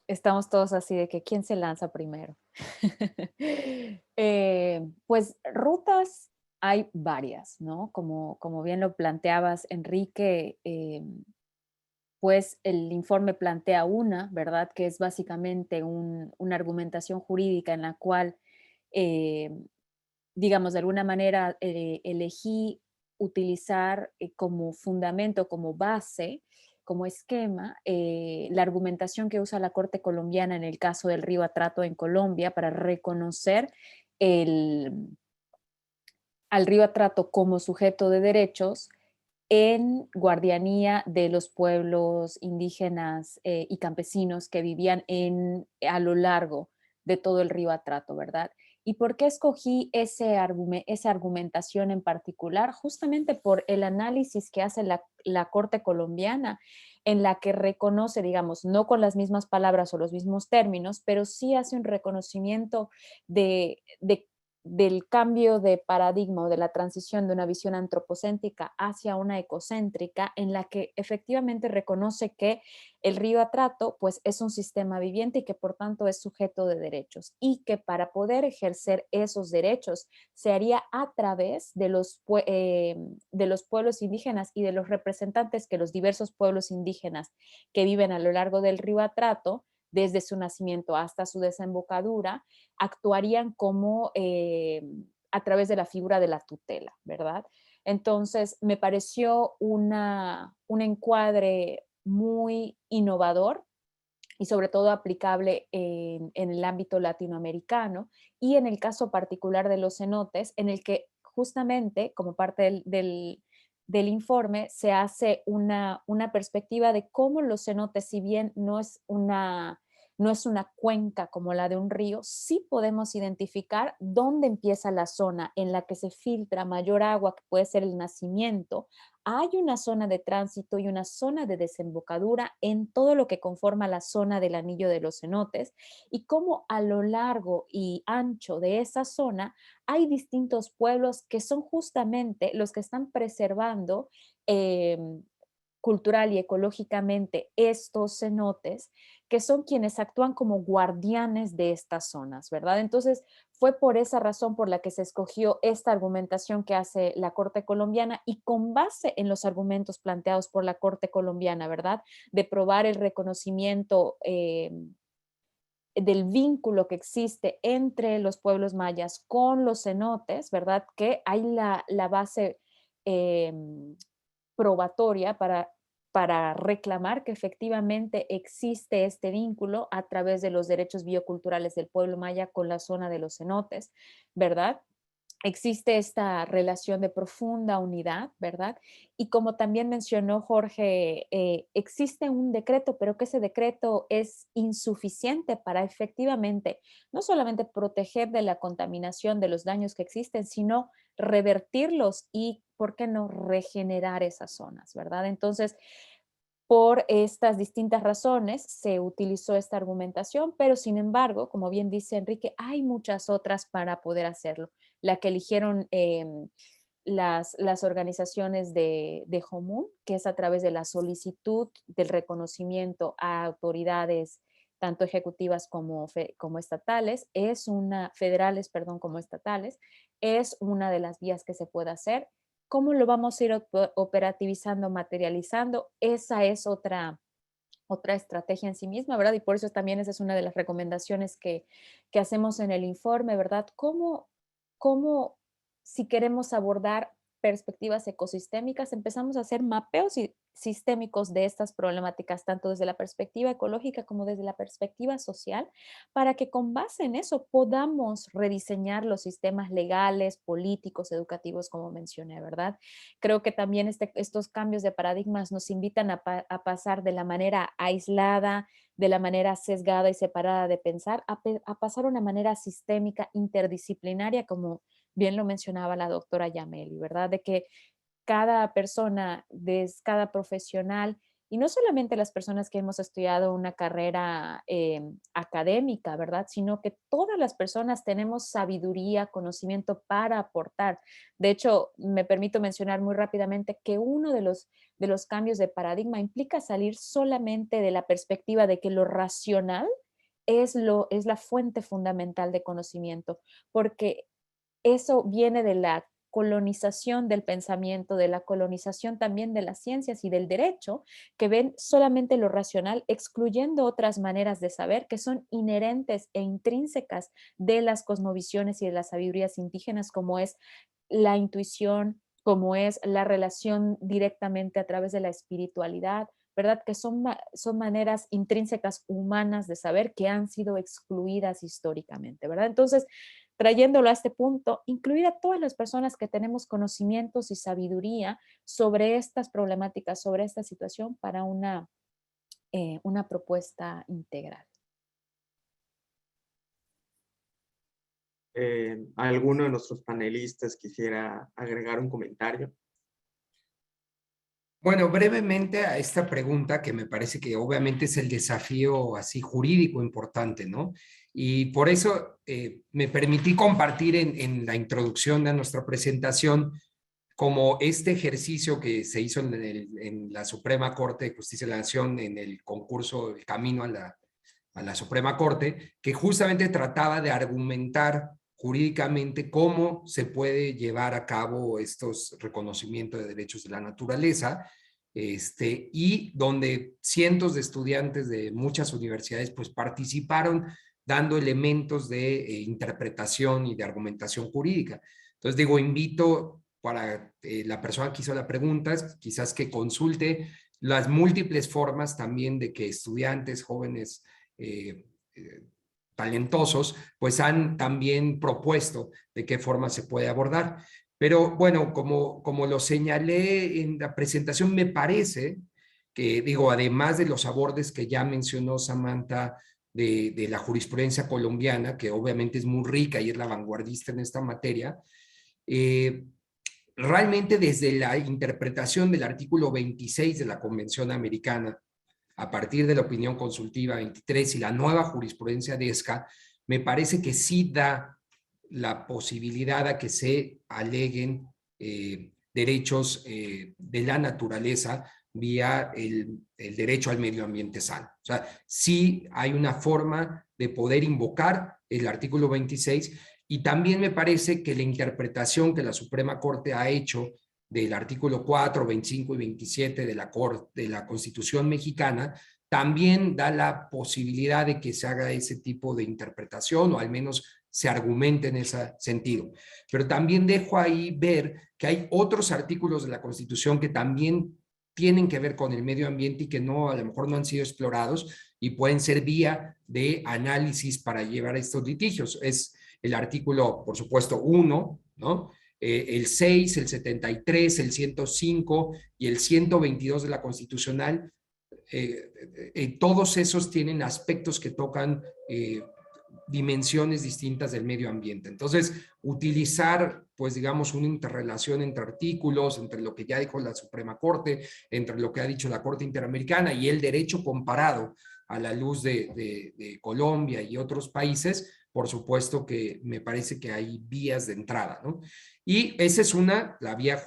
Estamos todos así de que ¿quién se lanza primero? Pues rutas hay varias, ¿no? Como bien lo planteabas, Enrique, pues el informe plantea una, ¿verdad? Que es básicamente una argumentación jurídica en la cual, digamos, de alguna manera elegí utilizar como fundamento, como base, como esquema, la argumentación que usa la Corte colombiana en el caso del río Atrato en Colombia para reconocer al río Atrato como sujeto de derechos en guardianía de los pueblos indígenas y campesinos que vivían a lo largo de todo el río Atrato, ¿verdad? ¿Y por qué escogí esa argumentación en particular? Justamente por el análisis que hace la Corte colombiana, en la que reconoce, digamos, no con las mismas palabras o los mismos términos, pero sí hace un reconocimiento de del cambio de paradigma o de la transición de una visión antropocéntrica hacia una ecocéntrica, en la que efectivamente reconoce que el río Atrato pues, es un sistema viviente y que por tanto es sujeto de derechos, y que para poder ejercer esos derechos se haría a través de los pueblos indígenas y de los representantes que los diversos pueblos indígenas que viven a lo largo del río Atrato, desde su nacimiento hasta su desembocadura, actuarían como a través de la figura de la tutela, ¿verdad? Entonces, me pareció un encuadre muy innovador y sobre todo aplicable en el ámbito latinoamericano, y en el caso particular de los cenotes, en el que justamente como parte del informe se hace una perspectiva de cómo los cenotes, si bien no es una cuenca como la de un río, sí podemos identificar dónde empieza la zona en la que se filtra mayor agua, que puede ser el nacimiento. Hay una zona de tránsito y una zona de desembocadura en todo lo que conforma la zona del anillo de los cenotes, y cómo a lo largo y ancho de esa zona hay distintos pueblos que son justamente los que están preservando cultural y ecológicamente estos cenotes, que son quienes actúan como guardianes de estas zonas, ¿verdad? Entonces, fue por esa razón por la que se escogió esta argumentación que hace la Corte colombiana, y con base en los argumentos planteados por la Corte colombiana, ¿verdad? De probar el reconocimiento del vínculo que existe entre los pueblos mayas con los cenotes, ¿verdad? Que hay la base probatoria para reclamar que efectivamente existe este vínculo a través de los derechos bioculturales del pueblo maya con la zona de los cenotes, ¿verdad? Existe esta relación de profunda unidad, ¿verdad? Y como también mencionó Jorge, existe un decreto, pero que ese decreto es insuficiente para efectivamente no solamente proteger de la contaminación, de los daños que existen, sino revertirlos y, ¿por qué no?, regenerar esas zonas, ¿verdad? Entonces, por estas distintas razones se utilizó esta argumentación, pero sin embargo, como bien dice Enrique, hay muchas otras para poder hacerlo. La que eligieron las organizaciones de Jomún, que es a través de la solicitud del reconocimiento a autoridades tanto ejecutivas como estatales, federales, perdón, como estatales, es una de las vías que se puede hacer. ¿Cómo lo vamos a ir operativizando, materializando? Esa es otra estrategia en sí misma, ¿verdad? Y por eso también esa es una de las recomendaciones que hacemos en el informe, ¿verdad? ¿Cómo si queremos abordar perspectivas ecosistémicas, empezamos a hacer mapeos sistémicos de estas problemáticas, tanto desde la perspectiva ecológica como desde la perspectiva social, para que con base en eso podamos rediseñar los sistemas legales, políticos, educativos, como mencioné, ¿verdad? Creo que también estos cambios de paradigmas nos invitan a pasar de la manera aislada, de la manera sesgada y separada de pensar, a pasar a una manera sistémica, interdisciplinaria, como bien lo mencionaba la doctora Yameli, ¿verdad? De que cada persona, cada profesional, y no solamente las personas que hemos estudiado una carrera académica, ¿verdad? Sino que todas las personas tenemos sabiduría, conocimiento para aportar. De hecho, me permito mencionar muy rápidamente que uno de los cambios de paradigma implica salir solamente de la perspectiva de que lo racional es la fuente fundamental de conocimiento, porque eso viene de la colonización del pensamiento, de la colonización también de las ciencias y del derecho, que ven solamente lo racional, excluyendo otras maneras de saber que son inherentes e intrínsecas de las cosmovisiones y de las sabidurías indígenas, como es la intuición, como es la relación directamente a través de la espiritualidad, ¿verdad? Que son maneras intrínsecas humanas de saber que han sido excluidas históricamente, ¿verdad? Entonces, trayéndolo a este punto, incluir a todas las personas que tenemos conocimientos y sabiduría sobre estas problemáticas, sobre esta situación, para una propuesta integral. ¿Alguno de nuestros panelistas quisiera agregar un comentario? Bueno, brevemente a esta pregunta que me parece que obviamente es el desafío así jurídico importante, ¿no? Y por eso me permití compartir en la introducción de nuestra presentación como este ejercicio que se hizo en la Suprema Corte de Justicia de la Nación en el concurso El Camino a la Suprema Corte, que justamente trataba de argumentar jurídicamente cómo se puede llevar a cabo estos reconocimientos de derechos de la naturaleza, y donde cientos de estudiantes de muchas universidades pues participaron dando elementos de interpretación y de argumentación jurídica. Entonces digo, invito para la persona que hizo la pregunta, quizás que consulte las múltiples formas también de que estudiantes jóvenes talentosos, pues han también propuesto de qué forma se puede abordar. Pero bueno, como lo señalé en la presentación, me parece que, digo, además de los abordes que ya mencionó Samantha de la jurisprudencia colombiana, que obviamente es muy rica y es la vanguardista en esta materia, realmente desde la interpretación del artículo 26 de la Convención Americana, a partir de la opinión consultiva 23 y la nueva jurisprudencia de ESCA, me parece que sí da la posibilidad a que se aleguen derechos de la naturaleza vía el derecho al medio ambiente sano. O sea, sí hay una forma de poder invocar el artículo 26 y también me parece que la interpretación que la Suprema Corte ha hecho del artículo 4, 25 y 27 de la Constitución mexicana, también da la posibilidad de que se haga ese tipo de interpretación o al menos se argumente en ese sentido. Pero también dejo ahí ver que hay otros artículos de la Constitución que también tienen que ver con el medio ambiente y que no, a lo mejor no han sido explorados y pueden ser vía de análisis para llevar a estos litigios. Es el artículo, por supuesto, 1, ¿no? El 6, el 73, el 105 y el 122 de la Constitucional, todos esos tienen aspectos que tocan dimensiones distintas del medio ambiente. Entonces, utilizar, pues digamos, una interrelación entre artículos, entre lo que ya dijo la Suprema Corte, entre lo que ha dicho la Corte Interamericana y el derecho comparado a la luz de Colombia y otros países, por supuesto que me parece que hay vías de entrada, ¿no? Y esa es una, la vía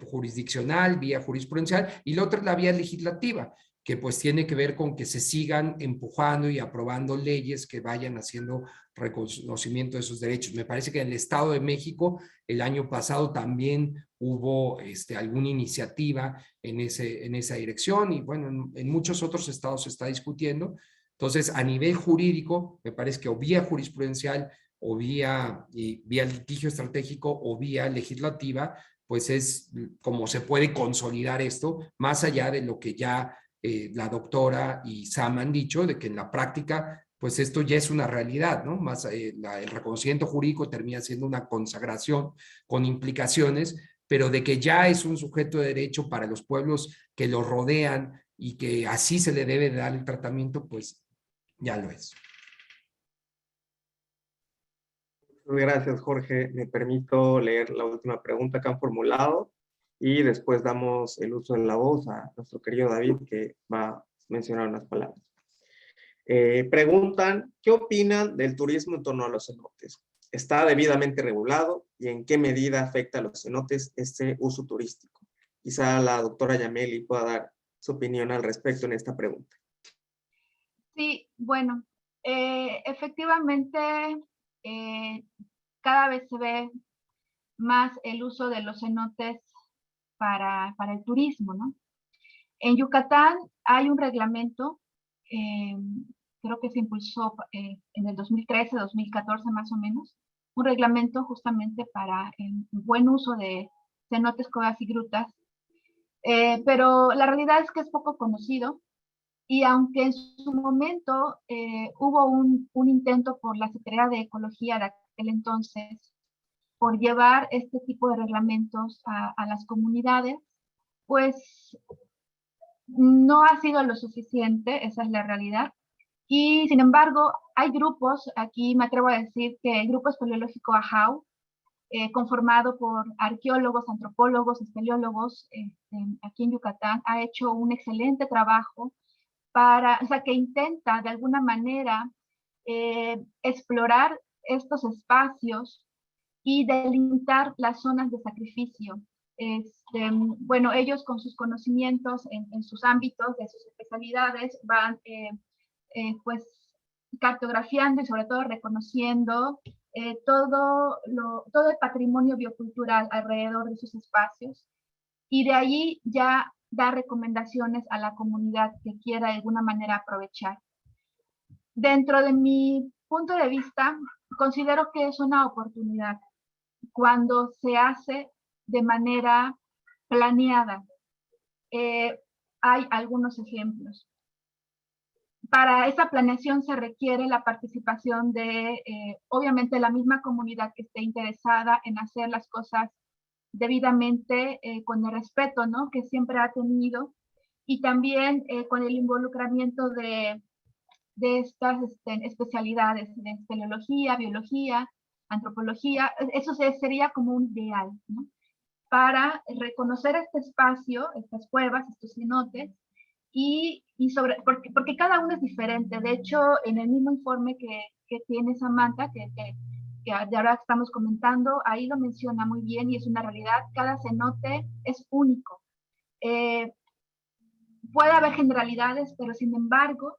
jurisdiccional, vía jurisprudencial, y la otra es la vía legislativa, que pues tiene que ver con que se sigan empujando y aprobando leyes que vayan haciendo reconocimiento de esos derechos. Me parece que en el Estado de México el año pasado también hubo alguna iniciativa en esa dirección y bueno, en muchos otros estados se está discutiendo. Entonces, a nivel jurídico, me parece que o vía jurisprudencial o vía litigio estratégico o vía legislativa, pues es como se puede consolidar esto, más allá de lo que ya la doctora y Sam han dicho, de que en la práctica, pues esto ya es una realidad, ¿no? Más el reconocimiento jurídico termina siendo una consagración con implicaciones, pero de que ya es un sujeto de derecho para los pueblos que lo rodean y que así se le debe dar el tratamiento, pues ya lo es. Gracias, Jorge. Me permito leer la última pregunta que han formulado y después damos el uso de la voz a nuestro querido David, que va a mencionar unas palabras. Preguntan, ¿qué opinan del turismo en torno a los cenotes? ¿Está debidamente regulado y en qué medida afecta a los cenotes este uso turístico? Quizá la doctora Yameli pueda dar su opinión al respecto en esta pregunta. Sí, bueno, efectivamente, cada vez se ve más el uso de los cenotes para el turismo, ¿no? En Yucatán hay un reglamento, creo que se impulsó en el 2013, 2014 más o menos, un reglamento justamente para el buen uso de cenotes, cuevas y grutas, pero la realidad es que es poco conocido y aunque en su momento hubo un intento por la Secretaría de Ecología de aquel entonces por llevar este tipo de reglamentos a las comunidades, pues no ha sido lo suficiente, esa es la realidad. Y sin embargo, hay grupos, aquí me atrevo a decir que el grupo espeleológico AHAU conformado por arqueólogos, antropólogos, espeleólogos aquí en Yucatán, ha hecho un excelente trabajo o sea, que intenta de alguna manera explorar estos espacios y delimitar las zonas de sacrificio. Bueno, ellos con sus conocimientos en sus ámbitos, de sus especialidades, van pues cartografiando y sobre todo reconociendo todo el patrimonio biocultural alrededor de sus espacios, y de allí ya dar recomendaciones a la comunidad que quiera de alguna manera aprovechar. Dentro de mi punto de vista, considero que es una oportunidad cuando se hace de manera planeada. Hay algunos ejemplos. Para esa planeación se requiere la participación de, obviamente, la misma comunidad que esté interesada en hacer las cosas debidamente, con el respeto, ¿no?, que siempre ha tenido, y también con el involucramiento de estas especialidades de espeleología, biología, antropología. Eso sería como un ideal, ¿no?, para reconocer este espacio, estas cuevas, estos cenotes, porque cada uno es diferente. De hecho, en el mismo informe que tiene Samantha, que de ahora estamos comentando, ahí lo menciona muy bien y es una realidad. Cada cenote es único. Puede haber generalidades, pero sin embargo,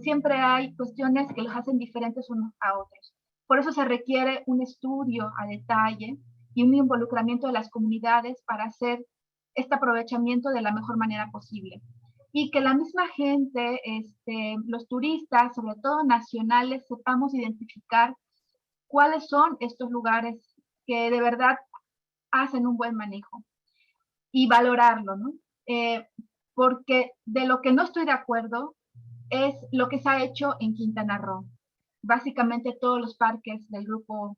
siempre hay cuestiones que los hacen diferentes unos a otros. Por eso se requiere un estudio a detalle y un involucramiento de las comunidades para hacer este aprovechamiento de la mejor manera posible. Y que la misma gente, los turistas, sobre todo nacionales, sepamos identificar cuáles son estos lugares que de verdad hacen un buen manejo y valorarlo, ¿no? Porque de lo que no estoy de acuerdo es lo que se ha hecho en Quintana Roo. Básicamente todos los parques del grupo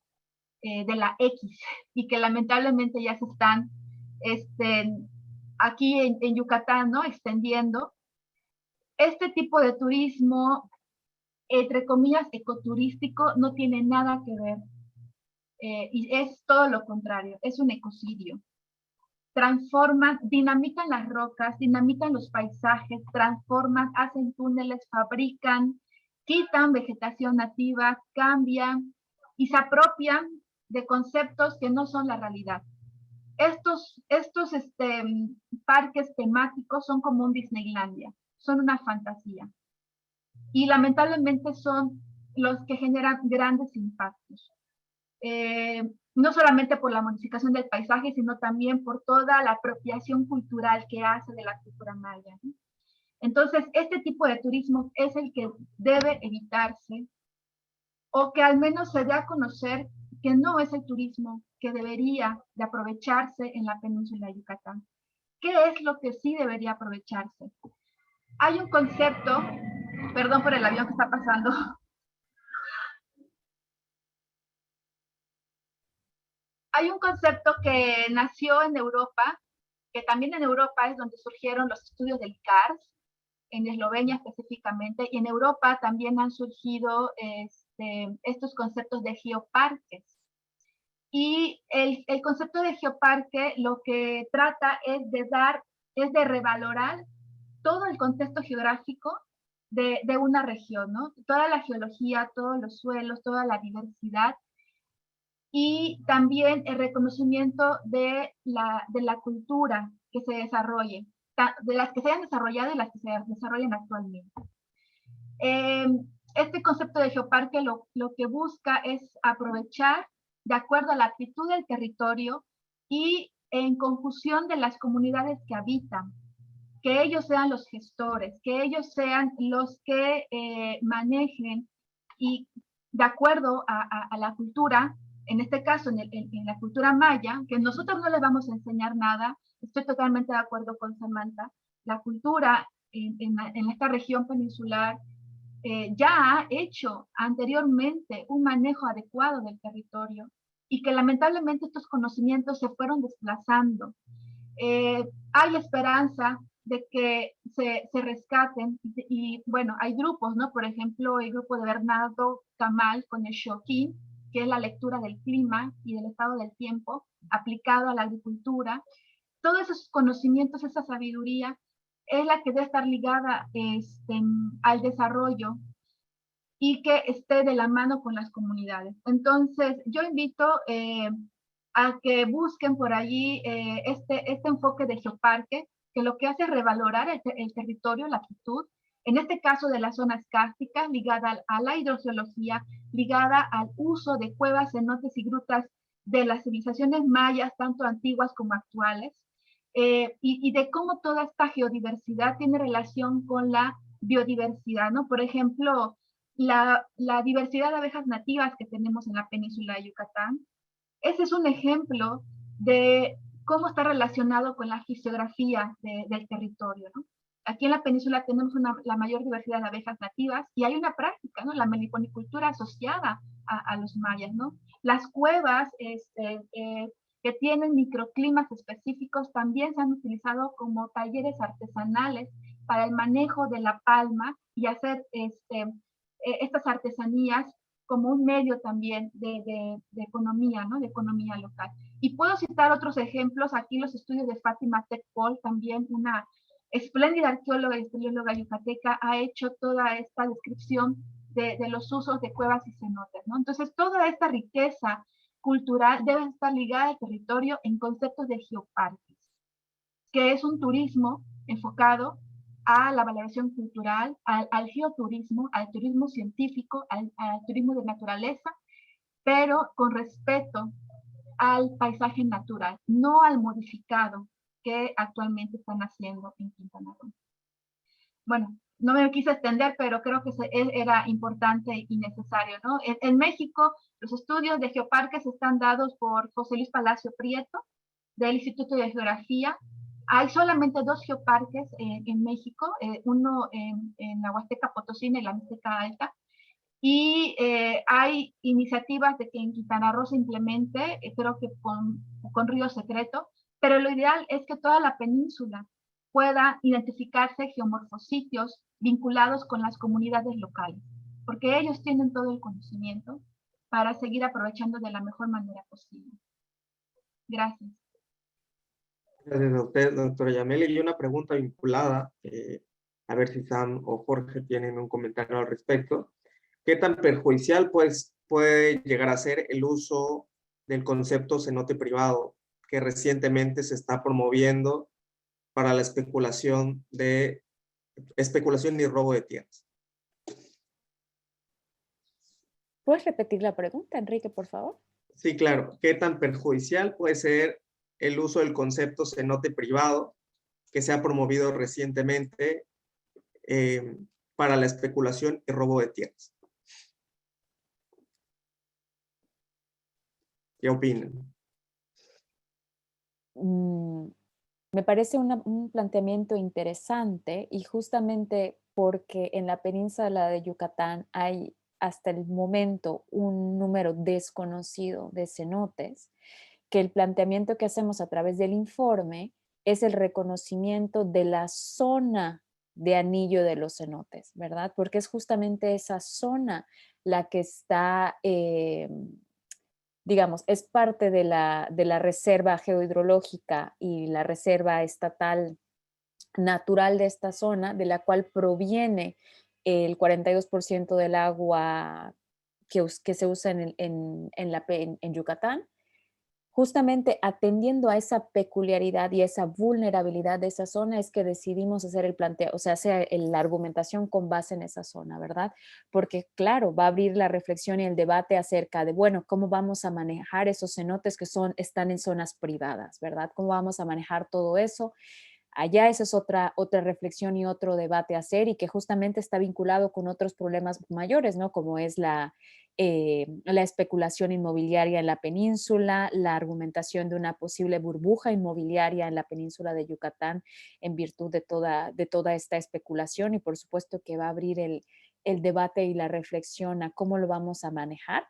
de la X, y que lamentablemente ya se están aquí en Yucatán, ¿no?, extendiendo. Este tipo de turismo, entre comillas, ecoturístico, no tiene nada que ver. Y es todo lo contrario, es un ecocidio. Transforman, dinamitan las rocas, dinamitan los paisajes, transforman, hacen túneles, fabrican, quitan vegetación nativa, cambian y se apropian de conceptos que no son la realidad. Estos parques temáticos son como un Disneylandia, son una fantasía. Y lamentablemente son los que generan grandes impactos. No solamente por la modificación del paisaje, sino también por toda la apropiación cultural que hace de la cultura maya, ¿no? Entonces, este tipo de turismo es el que debe evitarse, o que al menos se dé a conocer que no es el turismo que debería de aprovecharse en la península de Yucatán. ¿Qué es lo que sí debería aprovecharse? Hay un concepto, perdón por el avión que está pasando. Hay un concepto que nació en Europa, que también en Europa es donde surgieron los estudios del CARS, en Eslovenia específicamente, y en Europa también han surgido estos conceptos de geoparques. Y el concepto de geoparque lo que trata es de revalorar todo el contexto geográfico de una región, ¿no? Toda la geología, todos los suelos, toda la diversidad, y también el reconocimiento de la cultura que se desarrolle, de las que se hayan desarrollado y las que se desarrollan actualmente. Este concepto de geoparque lo que busca es aprovechar, de acuerdo a la actitud del territorio y en conjunción de las comunidades que habitan, que ellos sean los gestores, que ellos sean los que manejen, y de acuerdo a la cultura, en este caso en la cultura maya, que nosotros no les vamos a enseñar nada. Estoy totalmente de acuerdo con Samantha. La cultura en esta región peninsular ya ha hecho anteriormente un manejo adecuado del territorio, y que lamentablemente estos conocimientos se fueron desplazando. Hay esperanza de que se rescaten, y bueno, hay grupos, ¿no? Por ejemplo, el grupo de Bernardo Camal con el Xoquín, que es la lectura del clima y del estado del tiempo aplicado a la agricultura. Todos esos conocimientos, esa sabiduría, es la que debe estar ligada al desarrollo y que esté de la mano con las comunidades. Entonces, yo invito a que busquen por allí este enfoque de geoparque, que lo que hace es revalorar el territorio, la actitud, en este caso de las zonas cársticas, ligada a la hidrogeología, ligada al uso de cuevas, cenotes y grutas de las civilizaciones mayas, tanto antiguas como actuales, y de cómo toda esta geodiversidad tiene relación con la biodiversidad, ¿no? Por ejemplo, la diversidad de abejas nativas que tenemos en la península de Yucatán. Ese es un ejemplo de cómo está relacionado con la fisiografía del territorio, ¿no? Aquí en la península tenemos la mayor diversidad de abejas nativas y hay una práctica, ¿no? La meliponicultura asociada a los mayas, ¿no? Las cuevas que tienen microclimas específicos también se han utilizado como talleres artesanales para el manejo de la palma y hacer estas artesanías como un medio también de economía, ¿no? De economía local. Y puedo citar otros ejemplos, aquí los estudios de Fátima Tecpol, también una espléndida arqueóloga y espeleóloga yucateca, ha hecho toda esta descripción de los usos de cuevas y cenotes, ¿no? Entonces, toda esta riqueza cultural debe estar ligada al territorio en conceptos de geoparques, que es un turismo enfocado a la valoración cultural, al geoturismo, al turismo científico, al turismo de naturaleza, pero con respeto al paisaje natural, no al modificado que actualmente están haciendo en Quintana Roo. Bueno, no me quise extender, pero creo que era importante y necesario, ¿no? En México, los estudios de geoparques están dados por José Luis Palacio Prieto, del Instituto de Geografía. Hay solamente 2 geoparques en México, uno en la Huasteca Potosina y la Mixteca Alta, y hay iniciativas de que en Quintana Roo se implemente, creo que con Río Secreto, pero lo ideal es que toda la península pueda identificarse geomorfositios vinculados con las comunidades locales, porque ellos tienen todo el conocimiento para seguir aprovechando de la mejor manera posible. Gracias. Gracias a usted, doctora Yameli. Y una pregunta vinculada, a ver si Sam o Jorge tienen un comentario al respecto. ¿Qué tan perjudicial puede llegar a ser el uso del concepto cenote privado que recientemente se está promoviendo para la especulación y robo de tierras? ¿Puedes repetir la pregunta, Enrique, por favor? Sí, claro. ¿Qué tan perjudicial puede ser el uso del concepto cenote privado que se ha promovido recientemente para la especulación y robo de tierras? ¿Qué opinan? Me parece un planteamiento interesante y justamente porque en la península de Yucatán hay hasta el momento un número desconocido de cenotes, que el planteamiento que hacemos a través del informe es el reconocimiento de la zona de anillo de los cenotes, ¿verdad? Porque es justamente esa zona la que está, digamos, es parte de la reserva geohidrológica y la reserva estatal natural de esta zona, de la cual proviene el 42% del agua que se usa en Yucatán. Justamente atendiendo a esa peculiaridad y esa vulnerabilidad de esa zona es que decidimos hacer el planteo, o sea, la argumentación con base en esa zona, ¿verdad? Porque claro, va a abrir la reflexión y el debate acerca de, bueno, ¿cómo vamos a manejar esos cenotes que están en zonas privadas, ¿verdad? ¿Cómo vamos a manejar todo eso? Allá esa es otra reflexión y otro debate a hacer y que justamente está vinculado con otros problemas mayores, ¿no? Como es la especulación inmobiliaria en la península, la argumentación de una posible burbuja inmobiliaria en la península de Yucatán en virtud de toda esta especulación y por supuesto que va a abrir el debate y la reflexión a cómo lo vamos a manejar,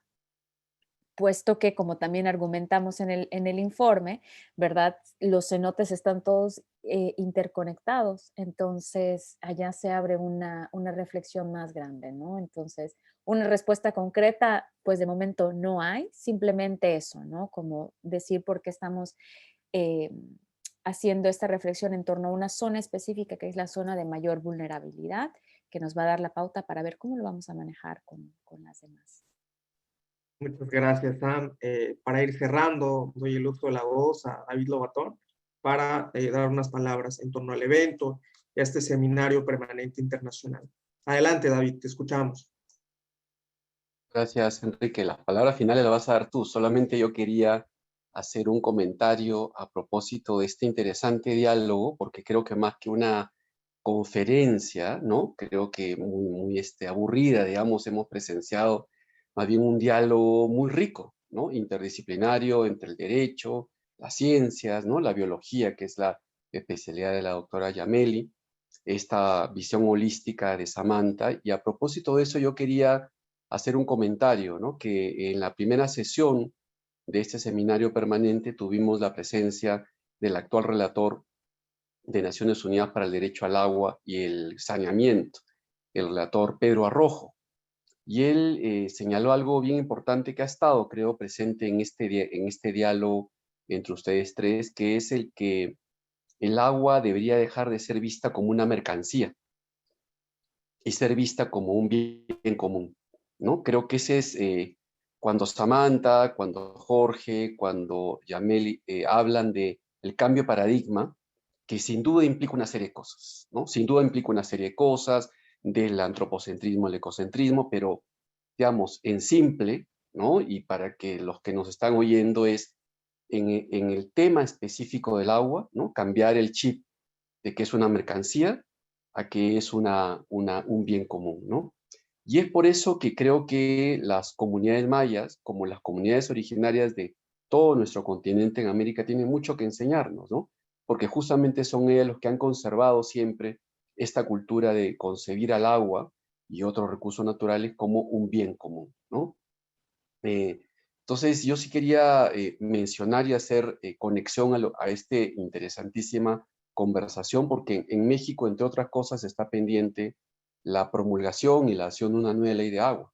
puesto que, como también argumentamos en el informe, ¿verdad? Los cenotes están todos interconectados. Entonces, allá se abre una reflexión más grande, ¿no? Entonces, una respuesta concreta, pues de momento no hay, simplemente eso, ¿no? Como decir por qué estamos haciendo esta reflexión en torno a una zona específica, que es la zona de mayor vulnerabilidad, que nos va a dar la pauta para ver cómo lo vamos a manejar con las demás. Muchas gracias, Sam. Para ir cerrando, doy el uso de la voz a David Lobatón para dar unas palabras en torno al evento y a este seminario permanente internacional. Adelante, David, te escuchamos. Gracias, Enrique. Las palabras finales las vas a dar tú. Solamente yo quería hacer un comentario a propósito de este interesante diálogo, porque creo que más que una conferencia, ¿no? Creo que muy aburrida, digamos, hemos presenciado más bien un diálogo muy rico, ¿no? Interdisciplinario entre el derecho, las ciencias, ¿no? La biología, que es la especialidad de la doctora Yameli, esta visión holística de Samantha. Y a propósito de eso, yo quería hacer un comentario, ¿no? Que en la primera sesión de este seminario permanente tuvimos la presencia del actual relator de Naciones Unidas para el Derecho al Agua y el Saneamiento, el relator Pedro Arrojo. Y él señaló algo bien importante que ha estado, creo, presente en este diálogo entre ustedes tres, que es el que el agua debería dejar de ser vista como una mercancía y ser vista como un bien común, ¿no? Creo que ese es cuando Samantha, cuando Jorge, cuando Yameli hablan de el cambio de paradigma, que sin duda implica una serie de cosas, ¿no? Sin duda implica una serie de cosas del antropocentrismo al ecocentrismo, pero digamos, en simple, ¿no? Y para que los que nos están oyendo es en el tema específico del agua, ¿no? Cambiar el chip de que es una mercancía a que es un bien común, ¿no? Y es por eso que creo que las comunidades mayas, como las comunidades originarias de todo nuestro continente en América, tienen mucho que enseñarnos, ¿no? Porque justamente son ellas los que han conservado siempre esta cultura de concebir al agua y otros recursos naturales como un bien común, ¿no? Entonces, yo sí quería mencionar y hacer conexión a este interesantísima conversación, porque en México, entre otras cosas, está pendiente la promulgación y la acción de una nueva ley de agua,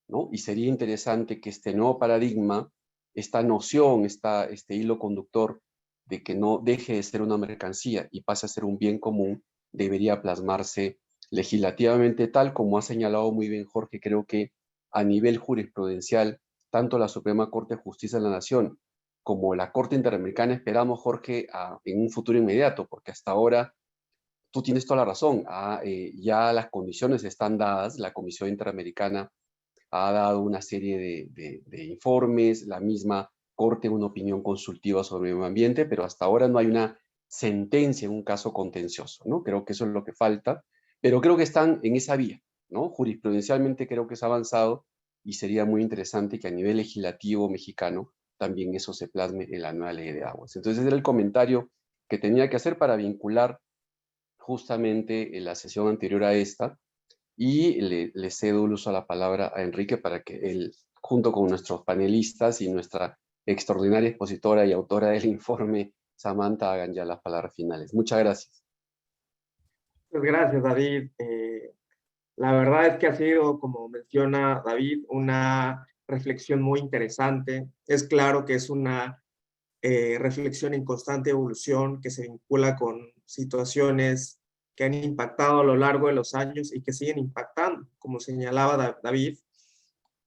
¿no? Y sería interesante que este nuevo paradigma, esta noción, este hilo conductor de que no deje de ser una mercancía y pase a ser un bien común, debería plasmarse legislativamente, tal como ha señalado muy bien Jorge. Creo que a nivel jurisprudencial, tanto la Suprema Corte de Justicia de la Nación como la Corte Interamericana, esperamos, Jorge, en un futuro inmediato, porque hasta ahora tú tienes toda la razón, ya las condiciones están dadas, la Comisión Interamericana ha dado una serie de informes, la misma Corte una opinión consultiva sobre el medio ambiente, pero hasta ahora no hay una sentencia en un caso contencioso, ¿no? Creo que eso es lo que falta, pero creo que están en esa vía, ¿no? Jurisprudencialmente creo que es avanzado y sería muy interesante que a nivel legislativo mexicano también eso se plasme en la nueva ley de aguas. Entonces ese era el comentario que tenía que hacer para vincular justamente en la sesión anterior a esta, y le cedo el uso a la palabra a Enrique para que él, junto con nuestros panelistas y nuestra extraordinaria expositora y autora del informe, Samantha, hagan ya las palabras finales. Muchas gracias. Muchas gracias, David. La verdad es que ha sido, como menciona David, una reflexión muy interesante. Es claro que es una reflexión en constante evolución que se vincula con situaciones que han impactado a lo largo de los años y que siguen impactando. Como señalaba David,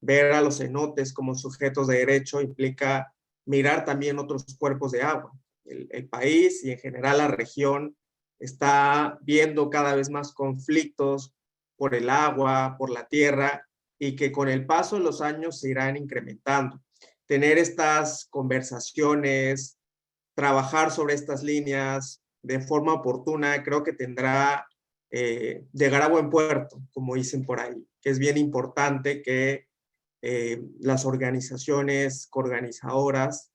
ver a los cenotes como sujetos de derecho implica mirar también otros cuerpos de agua. El país y en general la región está viendo cada vez más conflictos por el agua, por la tierra, y que con el paso de los años se irán incrementando. Tener estas conversaciones, trabajar sobre estas líneas de forma oportuna, creo que tendrá, llegar a buen puerto, como dicen por ahí, que es bien importante que las organizaciones coorganizadoras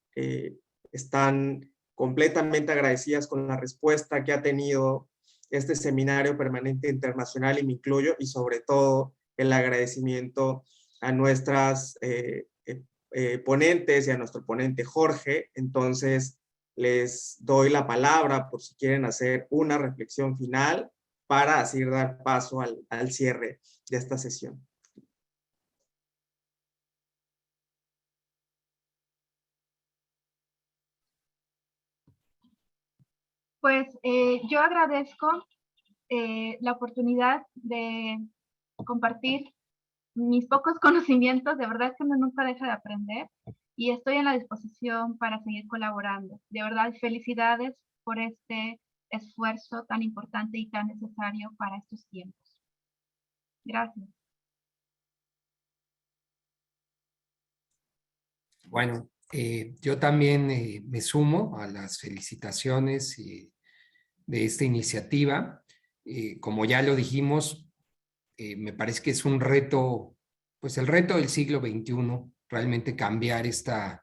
están completamente agradecidas con la respuesta que ha tenido este seminario permanente internacional, y me incluyo, y sobre todo el agradecimiento a nuestras ponentes y a nuestro ponente Jorge. Entonces, les doy la palabra por si quieren hacer una reflexión final para así dar paso al cierre de esta sesión. Pues yo agradezco la oportunidad de compartir mis pocos conocimientos. De verdad que uno nunca deja de aprender y estoy en la disposición para seguir colaborando. De verdad, felicidades por este esfuerzo tan importante y tan necesario para estos tiempos. Gracias. Bueno, yo también me sumo a las felicitaciones de esta iniciativa. Como ya lo dijimos, me parece que es un reto, pues el reto del siglo XXI, realmente cambiar esta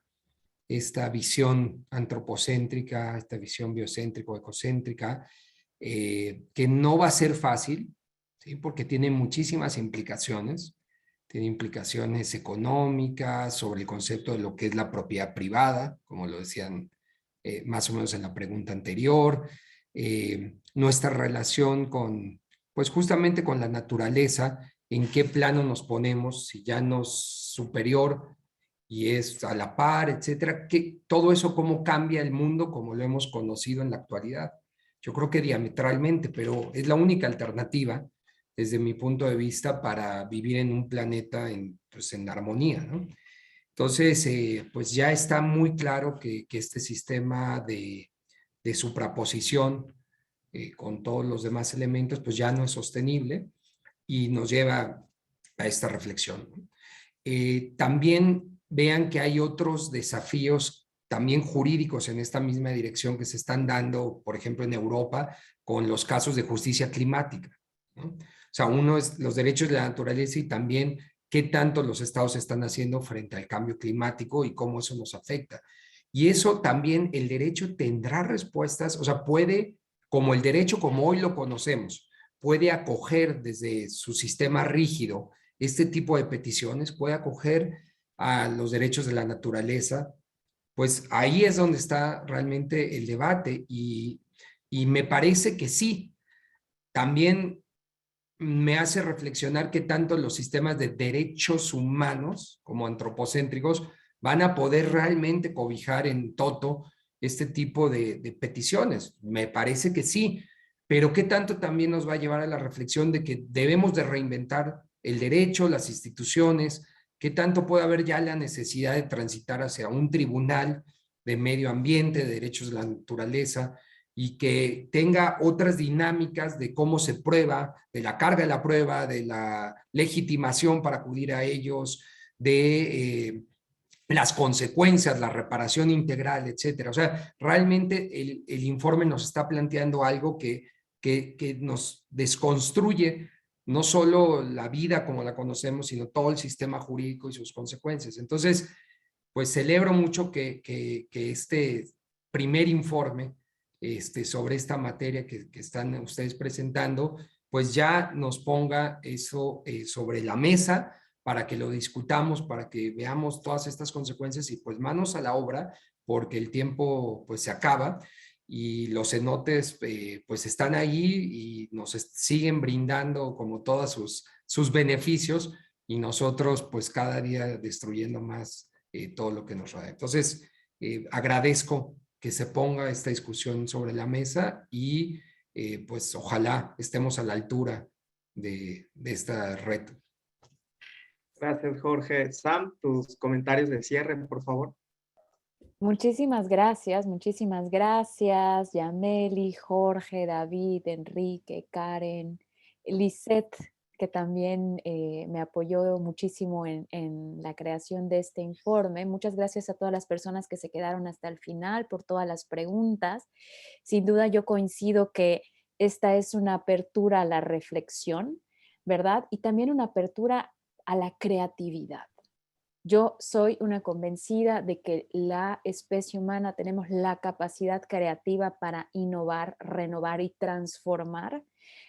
visión antropocéntrica, esta visión biocéntrico-ecocéntrica, que no va a ser fácil, ¿sí? Porque tiene muchísimas implicaciones. Tiene implicaciones económicas sobre el concepto de lo que es la propiedad privada, como lo decían más o menos en la pregunta anterior, nuestra relación con, pues justamente con la naturaleza, en qué plano nos ponemos, si ya nos superior y es a la par, etcétera, que todo eso cómo cambia el mundo como lo hemos conocido en la actualidad. Yo creo que diametralmente, pero es la única alternativa desde mi punto de vista para vivir en un planeta pues en armonía, ¿no? Entonces, pues ya está muy claro que este sistema de supraposición con todos los demás elementos, pues ya no es sostenible y nos lleva a esta reflexión, ¿no? También vean que hay otros desafíos también jurídicos en esta misma dirección que se están dando, por ejemplo, en Europa, con los casos de justicia climática, ¿no? O sea, uno es los derechos de la naturaleza y también qué tanto los estados están haciendo frente al cambio climático y cómo eso nos afecta. Y eso también el derecho tendrá respuestas, o sea, puede, como el derecho como hoy lo conocemos, puede acoger desde su sistema rígido este tipo de peticiones, puede acoger a los derechos de la naturaleza, pues ahí es donde está realmente el debate y me parece que sí, también me hace reflexionar que tanto los sistemas de derechos humanos como antropocéntricos van a poder realmente cobijar en toto este tipo de peticiones. Me parece que sí, pero qué tanto también nos va a llevar a la reflexión de que debemos de reinventar el derecho, las instituciones, qué tanto puede haber ya la necesidad de transitar hacia un tribunal de medio ambiente, de derechos de la naturaleza, y que tenga otras dinámicas de cómo se prueba, de la carga de la prueba, de la legitimación para acudir a ellos, de las consecuencias, la reparación integral, etcétera. O sea, realmente el informe nos está planteando algo que nos desconstruye no solo la vida como la conocemos, sino todo el sistema jurídico y sus consecuencias. Entonces, pues celebro mucho que este primer informe sobre esta materia que están ustedes presentando, pues ya nos ponga eso sobre la mesa para que lo discutamos, para que veamos todas estas consecuencias y pues manos a la obra, porque el tiempo pues se acaba y los cenotes pues están ahí y nos siguen brindando como todos sus beneficios y nosotros pues cada día destruyendo más todo lo que nos rodea. Entonces, agradezco que se ponga esta discusión sobre la mesa y pues ojalá estemos a la altura de este reto. Gracias, Jorge. Sam, tus comentarios de cierre, por favor. Muchísimas gracias, Yameli, Jorge, David, Enrique, Karen, Lisette, que también me apoyó muchísimo en la creación de este informe. Muchas gracias a todas las personas que se quedaron hasta el final por todas las preguntas. Sin duda yo coincido que esta es una apertura a la reflexión, ¿verdad? Y también una apertura a la creatividad. Yo soy una convencida de que la especie humana tenemos la capacidad creativa para innovar, renovar y transformar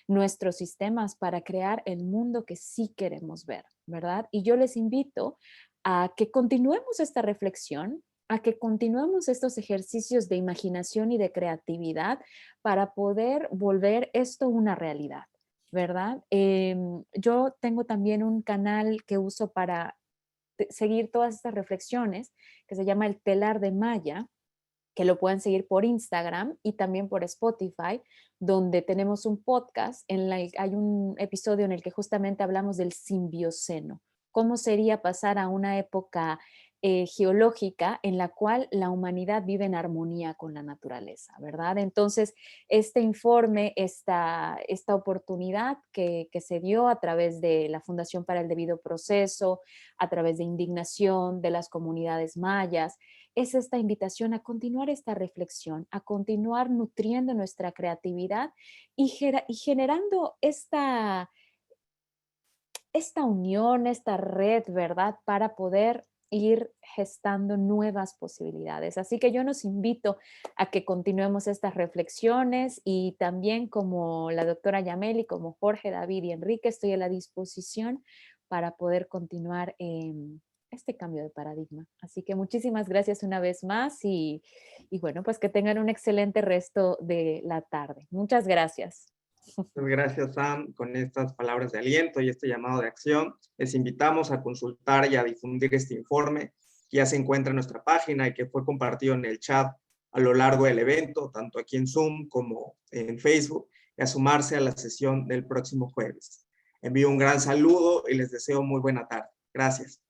nuestros sistemas para crear el mundo que sí queremos ver, ¿verdad? Y yo les invito a que continuemos esta reflexión a que continuemos estos ejercicios de imaginación y de creatividad para poder volver esto una realidad, ¿verdad? Yo tengo también un canal que uso para seguir todas estas reflexiones, que se llama El Telar de Maya, que lo pueden seguir por Instagram y también por Spotify, donde tenemos un podcast, hay un episodio en el que justamente hablamos del simbioceno, cómo sería pasar a una época geológica en la cual la humanidad vive en armonía con la naturaleza, ¿verdad? Entonces, este informe, esta oportunidad que se dio a través de la Fundación para el Debido Proceso, a través de Indignación, de las comunidades mayas, es esta invitación a continuar esta reflexión, a continuar nutriendo nuestra creatividad y generando esta unión, esta red, ¿verdad? Para poder ir gestando nuevas posibilidades. Así que yo nos invito a que continuemos estas reflexiones y también como la doctora Yameli, como Jorge, David y Enrique, estoy a la disposición para poder continuar este cambio de paradigma. Así que muchísimas gracias una vez más y bueno, pues que tengan un excelente resto de la tarde. Muchas gracias. Muchas gracias, Sam, con estas palabras de aliento y este llamado de acción. Les invitamos a consultar y a difundir este informe que ya se encuentra en nuestra página y que fue compartido en el chat a lo largo del evento, tanto aquí en Zoom como en Facebook, y a sumarse a la sesión del próximo jueves. Envío un gran saludo y les deseo muy buena tarde. Gracias.